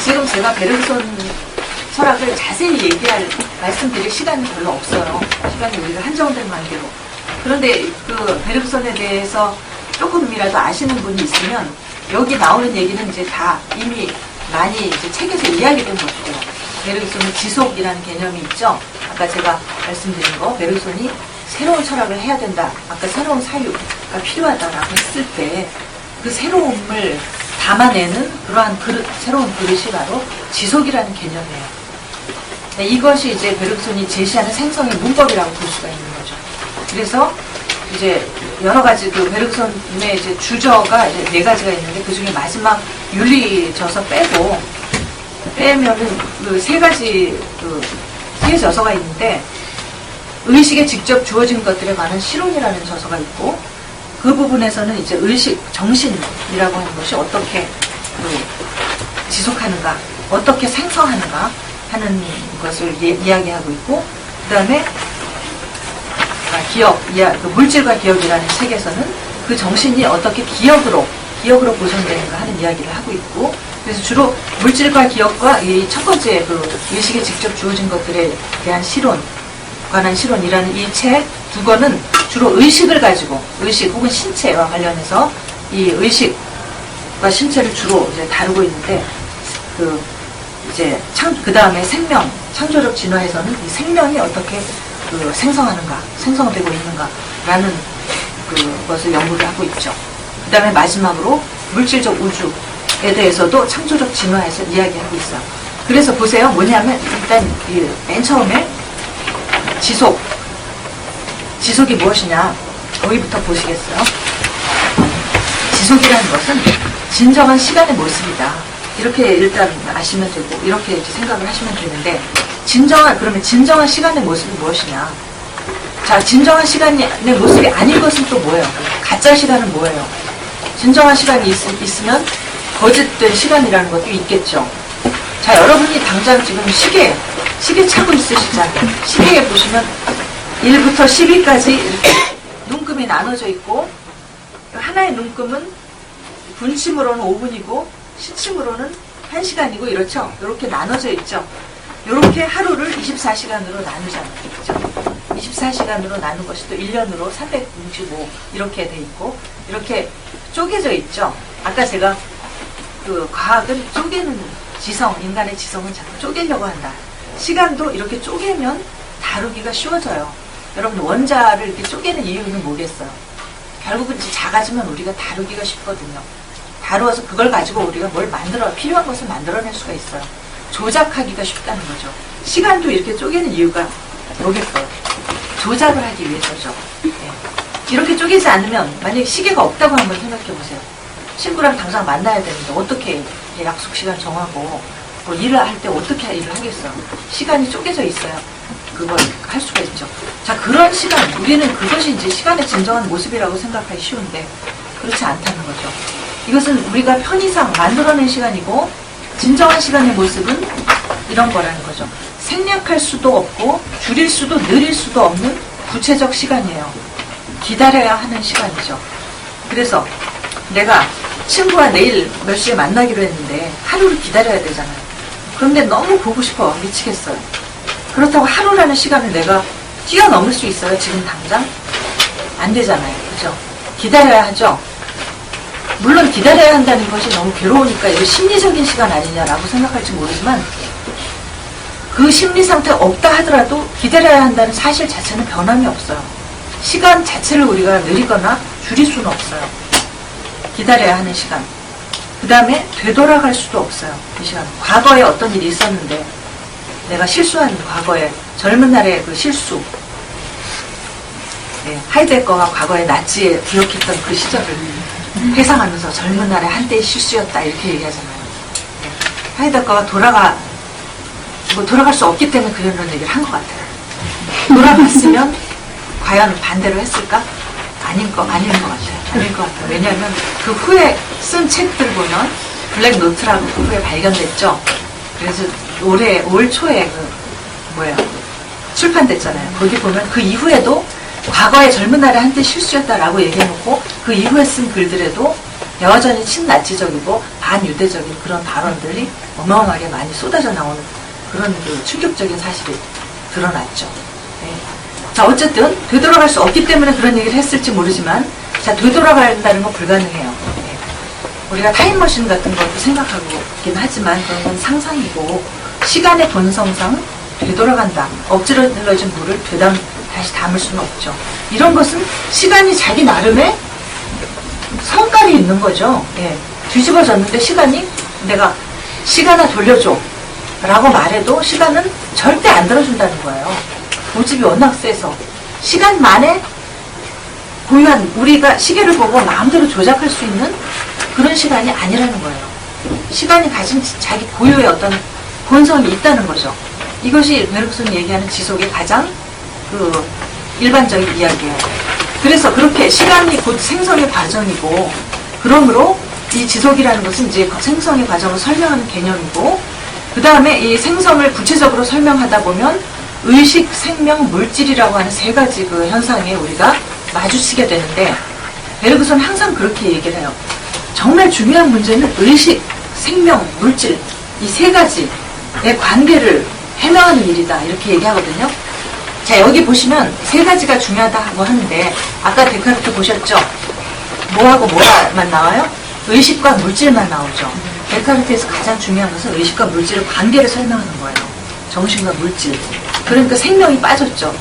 지금 제가 베르그손 철학을 자세히 말씀드릴 시간이 별로 없어요. 시간이 우리가 한정된 관계로. 그런데 그 베르그손에 대해서 조금이라도 아시는 분이 있으면 여기 나오는 얘기는 이제 다 이미 많이 이제 책에서 이야기된 것이고요. 베르그손의 지속이라는 개념이 있죠. 아까 제가 말씀드린 거, 베르그손이 새로운 철학을 해야 된다. 아까 새로운 사유가 필요하다라고 했을 때 그 새로움을 담아내는 그러한 새로운 그릇이 바로 지속이라는 개념이에요. 이것이 이제 베르그손이 제시하는 생성의 문법이라고 볼 수가 있는 거죠. 그래서 이제 여러 가지 그 베르그손의 이제 주저가 이제 4가지가 있는데 그 중에 마지막 윤리저서 빼면은 그 3가지 세 저서가 있는데 의식에 직접 주어진 것들에 관한 실론이라는 저서가 있고 그 부분에서는 이제 의식, 정신이라고 하는 것이 어떻게 지속하는가, 어떻게 생성하는가 하는 것을 이야기하고 있고 그 다음에 물질과 기억이라는 책에서는 그 정신이 어떻게 기억으로 보존되는가 하는 이야기를 하고 있고 그래서 주로 물질과 기억과 이 첫 번째 그 의식에 직접 주어진 것들에 대한 관한 실론이라는 이 책 두 권은 주로 의식을 가지고 의식 혹은 신체와 관련해서 이 의식과 신체를 주로 이제 다루고 있는데 그 다음에 생명, 창조적 진화에서는 이 생명이 어떻게 생성되고 있는가라는 그것을 연구를 하고 있죠. 그 다음에 마지막으로 물질적 우주에 대해서도 창조적 진화에서 이야기하고 있어요. 그래서 보세요. 뭐냐면 일단 맨 처음에 지속이 무엇이냐 거기부터 보시겠어요? 지속이라는 것은 진정한 시간의 모습이다. 이렇게 일단 아시면 되고 이렇게 이제 생각을 하시면 되는데 그러면 진정한 시간의 모습이 무엇이냐? 자, 진정한 시간의 모습이 아닌 것은 또 뭐예요? 가짜 시간은 뭐예요? 진정한 시간이 있으면 거짓된 시간이라는 것도 있겠죠. 자, 여러분이 당장 지금 시계 차고 있으시잖아요. 시계에 보시면 1부터 12까지 이렇게 눈금이 나눠져 있고 하나의 눈금은 분침으로는 5분이고 시침으로는 1시간이고 이렇죠. 이렇게 나눠져 있죠. 이렇게 하루를 24시간으로 나누잖아요. 그렇죠? 24시간으로 나눈 것이 또 1년으로 365 이렇게 돼 있고 이렇게 쪼개져 있죠. 아까 제가 과학은 쪼개는 인간의 지성은 자꾸 쪼개려고 한다. 시간도 이렇게 쪼개면 다루기가 쉬워져요. 여러분 원자를 이렇게 쪼개는 이유는 뭐겠어요? 결국은 작아지면 우리가 다루기가 쉽거든요. 다루어서 그걸 가지고 우리가 필요한 것을 만들어낼 수가 있어요. 조작하기가 쉽다는 거죠. 시간도 이렇게 쪼개는 이유가 뭐겠어요? 조작을 하기 위해서죠. 네. 이렇게 쪼개지 않으면 만약에 시계가 없다고 한번 생각해 보세요. 친구랑 당장 만나야 되는데 어떻게 약속 시간 정하고 뭐 일을 할 때 어떻게 일을 하겠어요? 시간이 쪼개져 있어요. 그걸 할 수가 있죠. 자, 그런 시간, 우리는 그것이 이제 시간의 진정한 모습이라고 생각하기 쉬운데 그렇지 않다는 거죠. 이것은 우리가 편의상 만들어낸 시간이고 진정한 시간의 모습은 이런 거라는 거죠. 생략할 수도 없고 줄일 수도 늘릴 수도 없는 구체적 시간이에요. 기다려야 하는 시간이죠. 그래서 내가 친구와 내일 몇 시에 만나기로 했는데 하루를 기다려야 되잖아요. 그런데 너무 보고 싶어 미치겠어요. 그렇다고 하루라는 시간을 내가 뛰어넘을 수 있어요? 지금 당장? 안 되잖아요. 그죠? 기다려야 하죠. 물론 기다려야 한다는 것이 너무 괴로우니까 이거 심리적인 시간 아니냐라고 생각할지 모르지만 그 심리 상태가 없다 하더라도 기다려야 한다는 사실 자체는 변함이 없어요. 시간 자체를 우리가 느리거나 줄일 수는 없어요. 기다려야 하는 시간. 그 다음에 되돌아갈 수도 없어요. 이 시간. 과거에 어떤 일이 있었는데 내가 실수한 과거에 젊은 날의 그 실수. 네, 하이데거가 과거에 나치에 부역했던 그 시절을 회상하면서 젊은 날의 한때의 실수였다 이렇게 얘기하잖아요. 네, 하이데거가 돌아갈 수 없기 때문에 그런 얘기를 한 것 같아요. 돌아갔으면 과연 반대로 했을까? 아닐 것 같아요. 왜냐하면 그 후에 쓴 책들 보면 블랙 노트라고 그 후에 발견됐죠. 그래서 올 초에 출판됐잖아요. 거기 보면 그 이후에도 과거의 젊은 날에 한때 실수였다라고 얘기해놓고 그 이후에 쓴 글들에도 여전히 친나치적이고 반유대적인 그런 발언들이 어마어마하게 많이 쏟아져 나오는 그런 그 충격적인 사실이 드러났죠. 네. 자, 어쨌든 되돌아갈 수 없기 때문에 그런 얘기를 했을지 모르지만 자, 되돌아간다는 건 불가능해요. 네. 우리가 타임머신 같은 것도 생각하고 있긴 하지만 그런 건 상상이고 시간의 본성상 되돌아간다. 엎질러 늘러진 물을 다시 담을 수는 없죠. 이런 것은 시간이 자기 나름의 성깔이 있는 거죠. 예. 뒤집어졌는데 내가 시간아 돌려줘 라고 말해도 시간은 절대 안 들어준다는 거예요. 고집이 워낙 세서 시간만에 고유한 우리가 시계를 보고 마음대로 조작할 수 있는 그런 시간이 아니라는 거예요. 시간이 가진 자기 고유의 어떤 본성이 있다는 거죠. 이것이 베르크슨이 얘기하는 지속의 가장 그 일반적인 이야기예요. 그래서 그렇게 시간이 곧 생성의 과정이고 그러므로 이 지속이라는 것은 이제 생성의 과정을 설명하는 개념이고 그 다음에 이 생성을 구체적으로 설명하다 보면 의식, 생명, 물질이라고 하는 세 가지 그 현상에 우리가 마주치게 되는데 베르크슨은 항상 그렇게 얘기를 해요. 정말 중요한 문제는 의식, 생명, 물질 이 세 가지의 관계를 해명하는 일이다 이렇게 얘기하거든요. 자, 여기 보시면 세 가지가 중요하다고 하는데 아까 데카르트 보셨죠? 뭐하고 뭐만 나와요? 의식과 물질만 나오죠. 데카르트에서 가장 중요한 것은 의식과 물질의 관계를 설명하는 거예요. 정신과 물질. 그러니까 생명이 빠졌죠.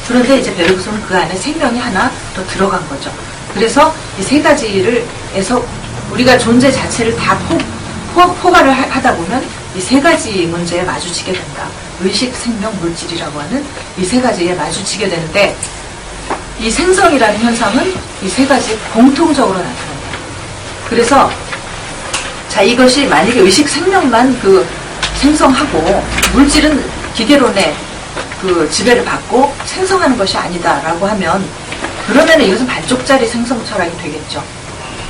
그런데 이제 베르크슨은 그 안에 생명이 하나 더 들어간 거죠. 그래서 이 세 가지를 해서 우리가 존재 자체를 다 포괄을 하다 보면 이 세 가지 문제에 마주치게 된다. 의식, 생명, 물질이라고 하는 이 세 가지에 마주치게 되는데 이 생성이라는 현상은 이 세 가지 공통적으로 나타납니다. 그래서 자, 이것이 만약에 의식, 생명만 그 생성하고 물질은 기계론의 그 지배를 받고 생성하는 것이 아니다라고 하면 그러면 이것은 반쪽짜리 생성 철학이 되겠죠.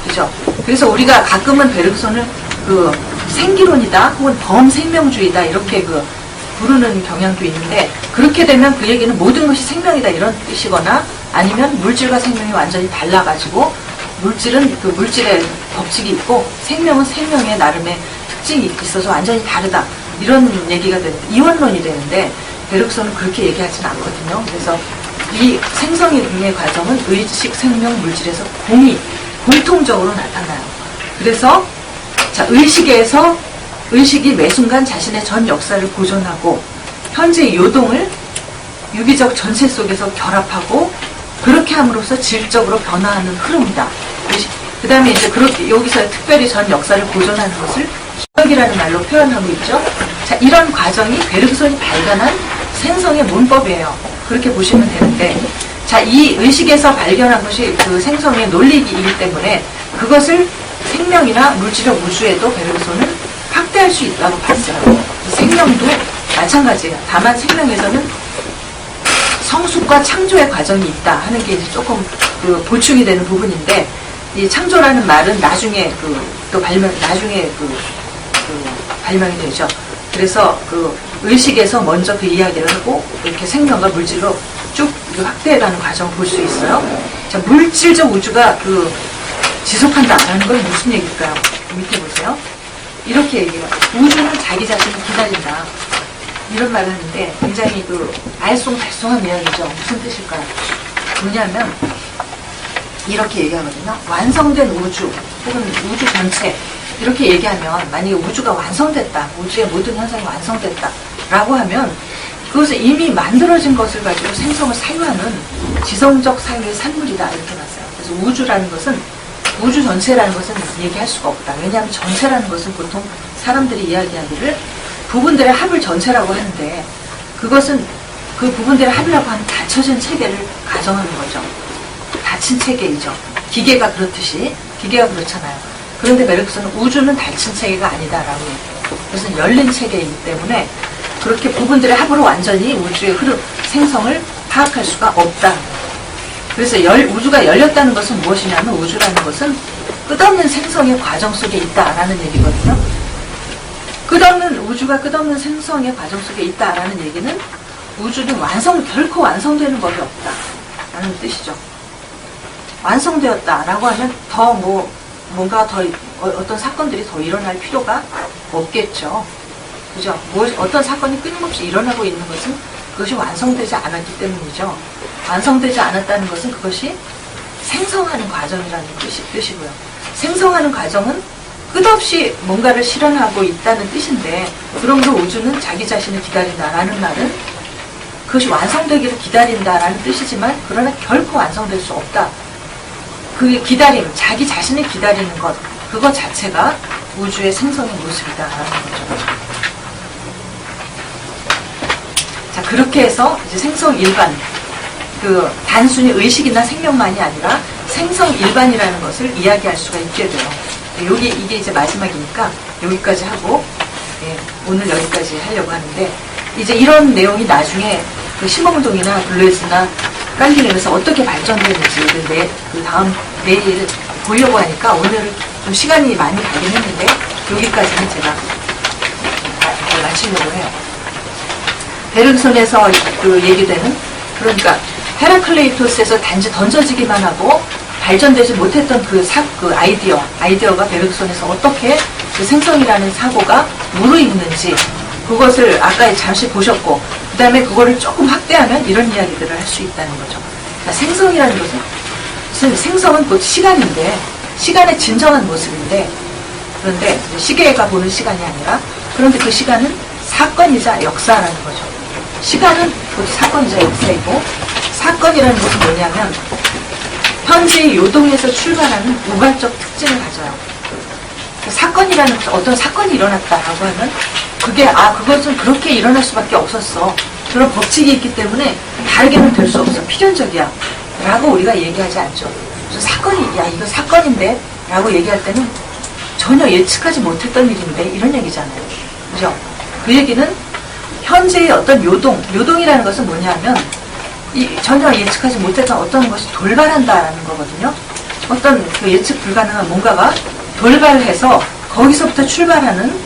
그죠? 그래서 우리가 가끔은 베르크슨을 그 생기론이다 혹은 범생명주의다 이렇게 그 부르는 경향도 있는데 그렇게 되면 그 얘기는 모든 것이 생명이다 이런 뜻이거나 아니면 물질과 생명이 완전히 달라가지고 물질은 그 물질의 법칙이 있고 생명은 생명의 나름의 특징이 있어서 완전히 다르다 이런 얘기가 되는데 이원론이 되는데 베르크슨은 그렇게 얘기하지는 않거든요. 그래서 이 생성의 과정은 의식, 생명, 물질에서 공통적으로 나타나요. 그래서 자, 의식이 매 순간 자신의 전 역사를 보존하고 현재의 요동을 유기적 전세 속에서 결합하고 그렇게 함으로써 질적으로 변화하는 흐름이다. 그 다음에 이제 그렇게 여기서 특별히 전 역사를 보존하는 것을 기억이라는 말로 표현하고 있죠. 자, 이런 과정이 베르크슨이 발견한 생성의 문법이에요. 그렇게 보시면 되는데, 자, 이 의식에서 발견한 것이 그 생성의 논리이기 때문에 그것을 생명이나 물질적 우주에도 베르크슨은 확대할 수 있다고 봤어요. 생명도 마찬가지예요. 다만 생명에서는 성숙과 창조의 과정이 있다 하는 게 이제 조금 그 보충이 되는 부분인데, 이 창조라는 말은 나중에 나중에 발명이 되죠. 그래서 그 의식에서 먼저 그 이야기를 하고 이렇게 생명과 물질로 쭉 확대해가는 과정을 볼 수 있어요. 자, 물질적 우주가 그 지속한다라는 건 무슨 얘기일까요? 밑에 보세요. 이렇게 얘기해요. 우주는 자기 자신을 기다린다. 이런 말을 하는데 굉장히 그 알쏭달쏭한 이야기죠. 무슨 뜻일까요? 뭐냐면 이렇게 얘기하거든요. 완성된 우주 혹은 우주 전체 이렇게 얘기하면, 만약에 우주가 완성됐다, 우주의 모든 현상이 완성됐다 라고 하면 그것은 이미 만들어진 것을 가지고 생성을 사유하는 지성적 사유의 산물이다 이렇게 봤어요. 그래서 우주라는 것은, 우주 전체라는 것은 얘기할 수가 없다. 왜냐하면 전체라는 것은 보통 사람들이 이야기하기를 부분들의 합을 전체라고 하는데, 그것은 그 부분들의 합이라고 하는 닫혀진 체계를 가정하는 거죠. 닫힌 체계이죠. 기계가 그렇듯이, 기계가 그렇잖아요. 그런데 베르크슨은 우주는 닫힌 체계가 아니다라고 해요. 그것은 열린 체계이기 때문에 그렇게 부분들의 합으로 완전히 우주의 흐름, 생성을 파악할 수가 없다. 그래서 우주가 열렸다는 것은 무엇이냐면, 우주라는 것은 끝없는 생성의 과정 속에 있다라는 얘기거든요. 우주가 끝없는 생성의 과정 속에 있다라는 얘기는 우주는 결코 완성되는 법이 없다라는 뜻이죠. 완성되었다라고 하면 뭔가 더 어떤 사건들이 더 일어날 필요가 없겠죠. 그죠? 어떤 사건이 끊임없이 일어나고 있는 것은 그것이 완성되지 않았기 때문이죠. 완성되지 않았다는 것은 그것이 생성하는 과정이라는 뜻이고요. 생성하는 과정은 끝없이 뭔가를 실현하고 있다는 뜻인데, 그러므로 우주는 자기 자신을 기다린다라는 말은 그것이 완성되기를 기다린다라는 뜻이지만, 그러나 결코 완성될 수 없다. 그 기다림, 자기 자신을 기다리는 것, 그것 자체가 우주의 생성의 모습이다라는 거죠. 자, 그렇게 해서 이제 생성 일반, 단순히 의식이나 생명만이 아니라 생성 일반이라는 것을 이야기할 수가 있게 돼요. 이게 이제 마지막이니까 여기까지 하고, 오늘 여기까지 하려고 하는데, 이제 이런 내용이 나중에 그 심엉동이나 블루에스나 깔리에서 어떻게 발전되는지 내일 보려고 하니까 오늘 좀 시간이 많이 가긴 했는데, 여기까지는 제가 마치려고 해요. 베르그손에서 얘기되는, 그러니까 헤라클레이토스에서 단지 던져지기만 하고 발전되지 못했던 그 아이디어가 베르그손에서 어떻게 그 생성이라는 사고가 무르익는지, 그것을 아까 잠시 보셨고, 그 다음에 그거를 조금 확대하면 이런 이야기들을 할 수 있다는 거죠. 그러니까 생성이라는 것은, 생성은 곧 시간인데, 시간의 진정한 모습인데, 그런데 시계가 보는 시간이 아니라, 그런데 그 시간은 사건이자 역사라는 거죠. 시간은 곧 사건이자 역사이고, 사건이라는 것은 뭐냐면 현재의 요동에서 출발하는 우발적 특징을 가져요. 사건이라는 것은 어떤 사건이 일어났다라고 하면 그것은 그렇게 일어날 수밖에 없었어. 그런 법칙이 있기 때문에 다르게는 될 수 없어. 필연적이야. 라고 우리가 얘기하지 않죠. 그래서 이거 사건인데? 라고 얘기할 때는 전혀 예측하지 못했던 일인데? 이런 얘기잖아요. 그죠? 그 얘기는 현재의 어떤 요동이라는 것은 뭐냐면, 전혀 예측하지 못했던 어떤 것이 돌발한다라는 거거든요. 어떤 그 예측 불가능한 뭔가가 돌발해서 거기서부터 출발하는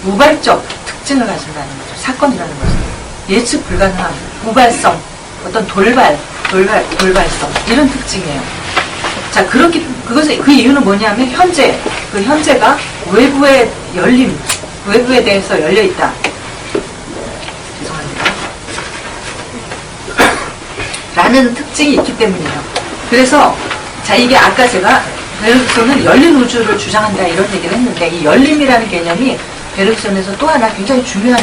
우발적 특징을 가진다는 거죠. 사건이라는 것은. 예측 불가능한 우발성, 어떤 돌발성, 이런 특징이에요. 자, 그 이유는 뭐냐면, 현재가 외부에 대해서 열려있다. 라는 특징이 있기 때문이에요. 그래서, 자, 이게 아까 제가 베르그손은 열린 우주를 주장한다 이런 얘기를 했는데, 이 열림이라는 개념이 베르그손에서 또 하나 굉장히 중요한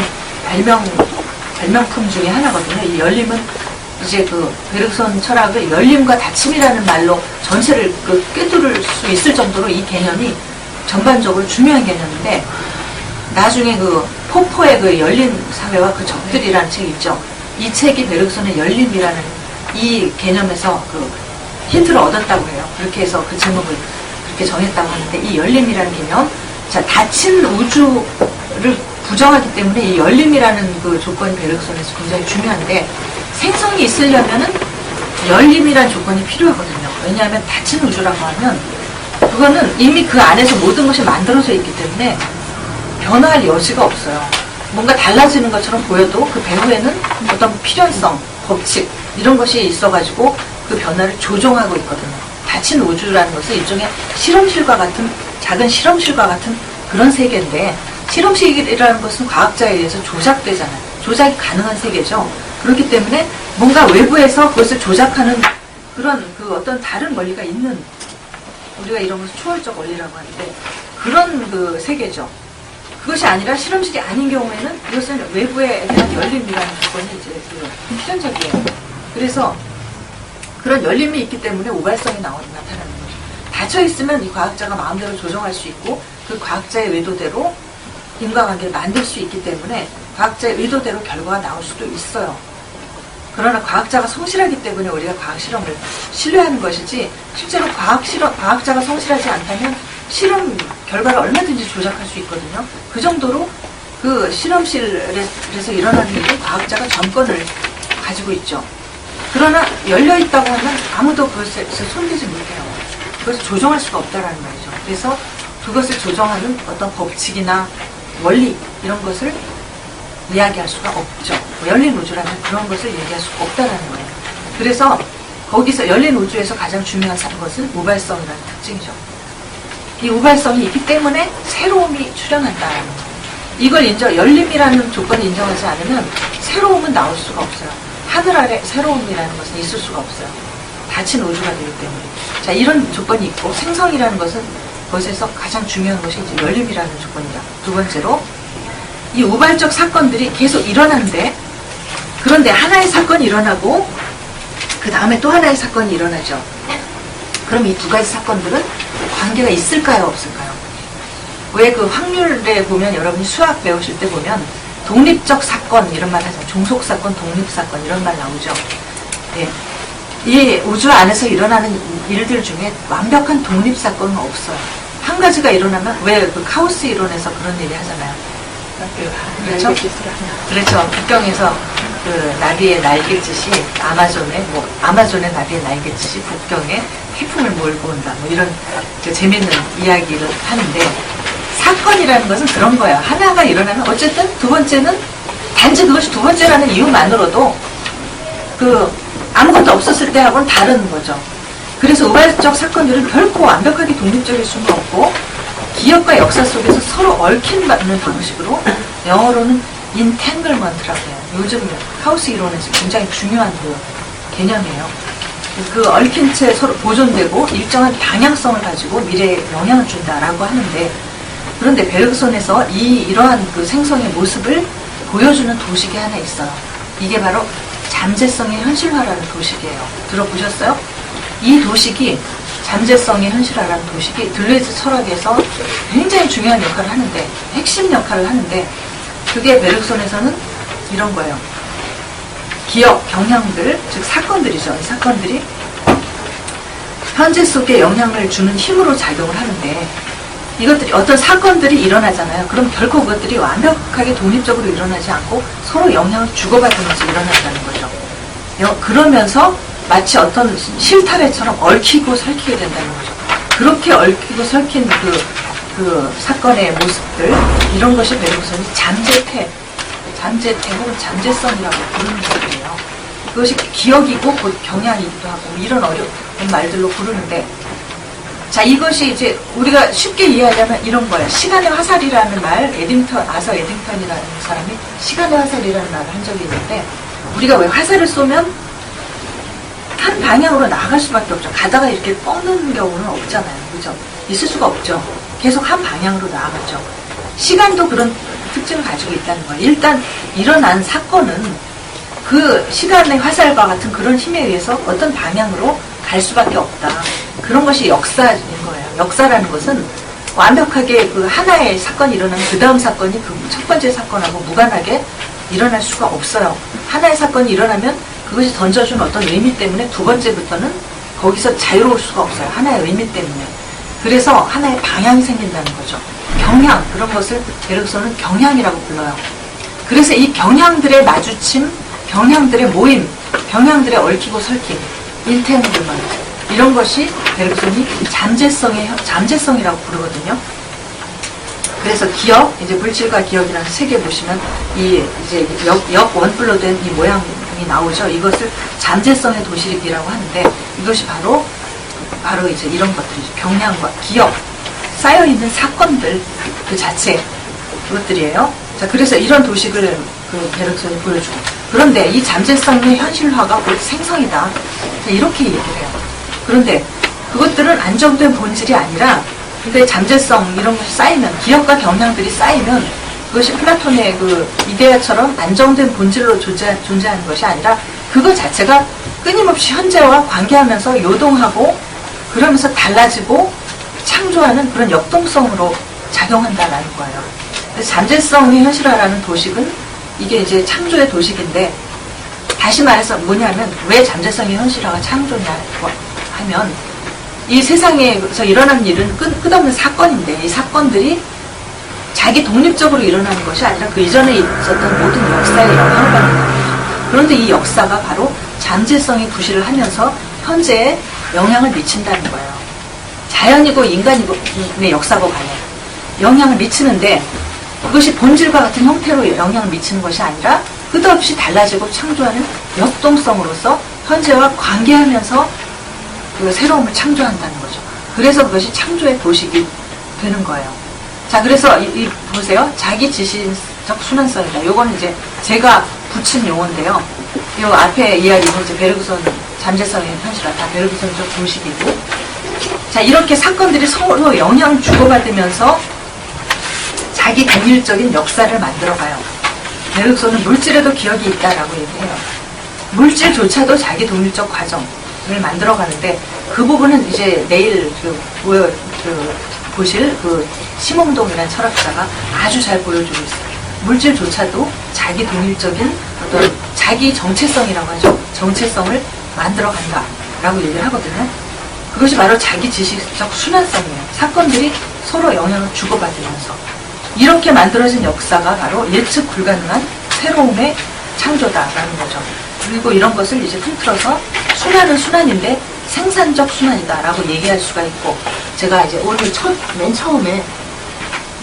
발명품 중에 하나거든요. 이 열림은 이제 베르그손 철학의 열림과 닫힘이라는 말로 전체를 꿰뚫을 수 있을 정도로 이 개념이 전반적으로 중요한 개념인데, 나중에 포포의 열린 사회와 그 적들이라는 책이 있죠. 이 책이 베르그손의 열림이라는 이 개념에서 힌트를 얻었다고 해요. 그렇게 해서 그 제목을 그렇게 정했다고 하는데, 이 열림이라는 개념, 자, 닫힌 우주를 부정하기 때문에 이 열림이라는 그 조건이 베르그손에서 굉장히 중요한데 생성이 있으려면은 열림이라는 조건이 필요하거든요. 왜냐하면 닫힌 우주라고 하면 그거는 이미 그 안에서 모든 것이 만들어져 있기 때문에 변화할 여지가 없어요. 뭔가 달라지는 것처럼 보여도 그 배후에는 어떤 필연성, 법칙 이런 것이 있어가지고 그 변화를 조종하고 있거든요. 닫힌 우주라는 것은 일종의 실험실과 같은 작은 실험실과 같은 그런 세계인데 실험실이라는 것은 과학자에 의해서 조작되잖아요. 조작이 가능한 세계죠. 그렇기 때문에 뭔가 외부에서 그것을 조작하는 그런 그 어떤 다른 원리가 있는 우리가 이런 것을 초월적 원리라고 하는데 그런 그 세계죠. 그것이 아니라 실험실이 아닌 경우에는 이것은 외부에 대한 열림이라는 조건이 이제 그 필연적이에요. 그래서 그런 열림이 있기 때문에 우발성이 나타나는 거죠. 닫혀 있으면 이 과학자가 마음대로 조정할 수 있고 그 과학자의 의도대로 인과관계를 만들 수 있기 때문에 과학자의 의도대로 결과가 나올 수도 있어요. 그러나 과학자가 성실하기 때문에 우리가 과학 실험을 신뢰하는 것이지 실제로 과학자가 성실하지 않다면 실험 결과를 얼마든지 조작할 수 있거든요. 그 정도로 그 실험실에서 일어나는 일은 과학자가 전권을 가지고 있죠. 그러나 열려있다고 하면 아무도 그것을 손대지 못해요. 그것을 조정할 수가 없다라는 말이죠. 그래서 그것을 조정하는 어떤 법칙이나 원리 이런 것을 이야기할 수가 없죠. 열린 우주라면 그런 것을 얘기할 수가 없다는 거예요. 그래서 거기서 열린 우주에서 가장 중요한 것은 우발성이라는 특징이죠. 이 우발성이 있기 때문에 새로움이 출현한다는 거예요. 이걸 열림이라는 조건을 인정하지 않으면 새로움은 나올 수가 없어요. 하늘 아래 새로움이라는 것은 있을 수가 없어요. 닫힌 우주가 되기 때문에. 자, 이런 조건이 있고 생성이라는 것은 그것에서 가장 중요한 것이 이제 열림이라는 조건이다. 두 번째로 이 우발적 사건들이 계속 일어나는데 그런데 하나의 사건이 일어나고 그 다음에 또 하나의 사건이 일어나죠. 그럼 이 두 가지 사건들은 관계가 있을까요? 없을까요? 왜 그 확률에 보면 여러분이 수학 배우실 때 보면 독립적 사건 이런 말 하잖아요. 종속사건, 독립사건 이런 말 나오죠. 예. 이 우주 안에서 일어나는 일들 중에 완벽한 독립사건은 없어요. 한 가지가 일어나면 왜 그 카오스 이론에서 그런 얘기 하잖아요. 그렇죠? 그렇죠. 북경에서 그 나비의 날갯짓이 아마존의 나비의 날갯짓이 북경에 태풍을 몰고 온다. 뭐 이런 그 재밌는 이야기를 하는데 사건이라는 것은 그런 거예요. 하나가 일어나면 어쨌든 두 번째는 단지 그것이 두 번째라는 이유만으로도 그 아무것도 없었을 때하고는 다른 거죠. 그래서 우발적 사건들은 결코 완벽하게 독립적일 수는 없고 기억과 역사 속에서 서로 얽힌다는 방식으로 영어로는 entanglement라고 해요. 요즘 카오스 이론에서 굉장히 중요한 그 개념이에요. 그 얽힌 채 서로 보존되고 일정한 방향성을 가지고 미래에 영향을 준다라고 하는데 그런데 베르그손에서 이러한 그 생성의 모습을 보여주는 도식이 하나 있어요. 이게 바로 잠재성의 현실화라는 도식이에요. 들어보셨어요? 이 도식이 잠재성의 현실화라는 도식이 들레즈 철학에서 굉장히 중요한 역할을 하는데 핵심 역할을 하는데 그게 베르그손에서는 이런 거예요. 기억, 경향들, 즉 사건들이죠. 이 사건들이 현재 속에 영향을 주는 힘으로 작용을 하는데 이것들이 어떤 사건들이 일어나잖아요. 그럼 결코 그것들이 완벽하게 독립적으로 일어나지 않고 서로 영향을 주고받으면서 일어난다는 거죠. 그러면서 마치 어떤 실타래처럼 얽히고 설키게 된다는 거죠. 그렇게 얽히고 설킨 그 사건의 모습들 이런 것이 베르그손이 잠재태 혹은 잠재성이라고 부르는 것이에요. 그것이 기억이고 곧 경향이기도 하고 이런 어려운 말들로 부르는데 자, 이것이 이제 우리가 쉽게 이해하려면 이런 거예요. 시간의 화살이라는 말, 아서 에딩턴이라는 사람이 시간의 화살이라는 말을 한 적이 있는데 우리가 왜 화살을 쏘면 한 방향으로 나아갈 수밖에 없죠. 가다가 이렇게 뻗는 경우는 없잖아요. 그죠? 있을 수가 없죠. 계속 한 방향으로 나아가죠. 시간도 그런 특징을 가지고 있다는 거예요. 일단 일어난 사건은 그 시간의 화살과 같은 그런 힘에 의해서 어떤 방향으로 갈 수밖에 없다. 그런 것이 역사인 거예요. 역사라는 것은 완벽하게 그 하나의 사건이 일어나면 그 다음 사건이 그 첫 번째 사건하고 무관하게 일어날 수가 없어요. 하나의 사건이 일어나면 그것이 던져준 어떤 의미 때문에 두 번째부터는 거기서 자유로울 수가 없어요. 하나의 의미 때문에. 그래서 하나의 방향이 생긴다는 거죠. 경향, 그런 것을 베르그손은 경향이라고 불러요. 그래서 이 경향들의 마주침, 경향들의 모임, 경향들의 얽히고 설킴, 인텐그먼트, 이런 것이 베르그손이 잠재성이라고 부르거든요. 그래서 기억, 이제 물질과 기억이라는 세 개 보시면 이 이제 역 원뿔로 된 이 모양이 나오죠. 이것을 잠재성의 도시리기라고 하는데 이것이 바로 이제 이런 것들이죠. 경향과 기억, 쌓여 있는 사건들 그 자체 그것들이에요. 자, 그래서 이런 도식을 그 베르그손이 보여주고, 그런데 이 잠재성의 현실화가 곧 생성이다. 자, 이렇게 얘기를 해요. 그런데 그것들은 안정된 본질이 아니라, 근데 잠재성 이런 것이 쌓이면, 기억과 경향들이 쌓이면 그것이 플라톤의 그 이데아처럼 안정된 본질로 존재하는 것이 아니라 그것 자체가 끊임없이 현재와 관계하면서 요동하고 그러면서 달라지고 창조하는 그런 역동성으로 작용한다라는 거예요. 그래서 잠재성의 현실화라는 도식은 이게 이제 창조의 도식인데, 다시 말해서 뭐냐면 왜 잠재성의 현실화가 창조냐 하면 이 세상에서 일어나는 일은 끝없는 사건인데, 이 사건들이 자기 독립적으로 일어나는 것이 아니라 그 이전에 있었던 모든 역사에 영향을 받는 거예요. 그런데 이 역사가 바로 잠재성의 구실을 하면서 현재에 영향을 미친다는 거예요. 자연이고 인간의 역사고 간에 영향을 미치는데, 그것이 본질과 같은 형태로 영향을 미치는 것이 아니라 끝없이 달라지고 창조하는 역동성으로서 현재와 관계하면서 그 새로움을 창조한다는 거죠. 그래서 그것이 창조의 도식이 되는 거예요. 자, 그래서 보세요. 자기 지시적 순환성이다. 요거는 이제 제가 붙인 용어인데요. 요 앞에 이야기는 이제 베르그손 잠재성의 현실화, 다 베르그손적 도식이고, 자, 이렇게 사건들이 서로 영향을 주고받으면서 자기 독일적인 역사를 만들어가요. 베르그손은 물질에도 기억이 있다라고 얘기해요. 물질조차도 자기 독립적 과정을 만들어가는데, 그 부분은 이제 내일 보실 그 심홍동이라는 철학자가 아주 잘 보여주고 있어요. 물질조차도 자기 독립적인 어떤 자기 정체성이라고 하죠. 정체성을 만들어간다라고 얘기를 하거든요. 그것이 바로 자기 지식적 순환성이에요. 사건들이 서로 영향을 주고받으면서 이렇게 만들어진 역사가 바로 예측 불가능한 새로움의 창조다라는 거죠. 그리고 이런 것을 이제 통틀어서 순환은 순환인데 생산적 순환이다라고 얘기할 수가 있고, 제가 이제 오늘 맨 처음에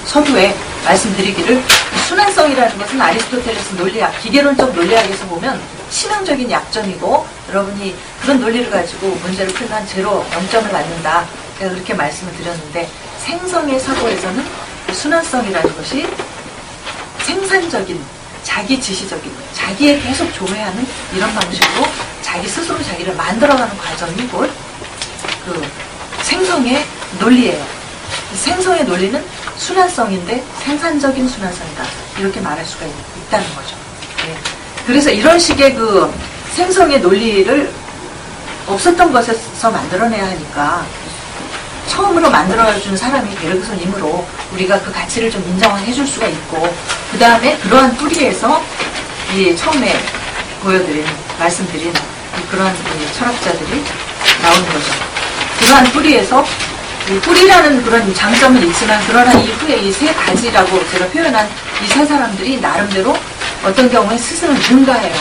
서두에 말씀드리기를, 순환성이라는 것은 아리스토텔레스 논리학, 기계론적 논리학에서 보면 치명적인 약점이고, 여러분이 그런 논리를 가지고 문제를 풀면 제로 0점을 받는다, 제가 그렇게 말씀을 드렸는데, 생성의 사고에서는 순환성이라는 것이 생산적인, 자기 지시적인, 자기에 계속 조회하는 이런 방식으로 자기 스스로 자기를 만들어가는 과정이 곧 그 생성의 논리예요. 생성의 논리는 순환성인데 생산적인 순환성이다, 이렇게 말할 수가 있다는 거죠. 네. 그래서 이런 식의 그 생성의 논리를 없었던 것에서 만들어내야 하니까 처음으로 만들어준 사람이 베르그손이므로 우리가 그 가치를 좀 인정해 줄 수가 있고, 그 다음에 그러한 뿌리에서 이 처음에 말씀드린 그러한 철학자들이 나오는 거죠. 그러한 뿌리에서, 뿌리라는 그런 장점은 있지만, 그러나 이후에 이 세 가지라고 제가 표현한 이 세 사람들이 나름대로 어떤 경우에 스승을 능가해요.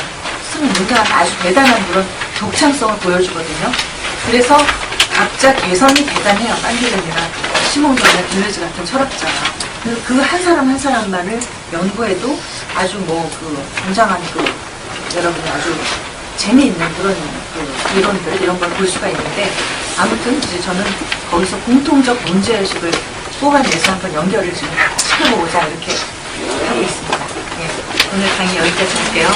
스승을 능가하는 아주 대단한 그런 독창성을 보여주거든요. 그래서 각자 개성이 대단해요. 깐디렌이나 시몽도나 딜레즈 같은 철학자가. 그 한 사람 한 사람만을 연구해도 아주 굉장한 여러분이 아주 재미있는 그런 이론들, 이런 걸 볼 수가 있는데, 아무튼 이제 저는 거기서 공통적 문제의식을 뽑아내서 한번 연결을 지금 시켜보고자 이렇게 하고 있습니다. 예, 오늘 강의 여기까지 할게요.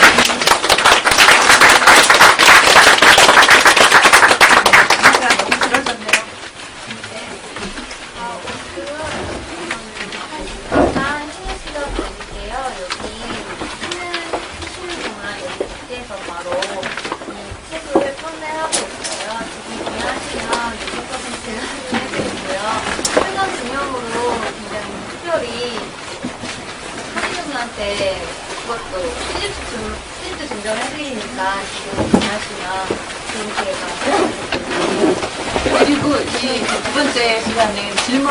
그것도 시집도 증정해드리니까 지금 하시면 좋은 기회가. 그리고 이 두 번째 시간에 질문,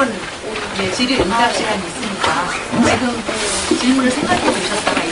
질의 응답 시간이 있습니다. 있으니까 지금 질문을 생각해 보셨다가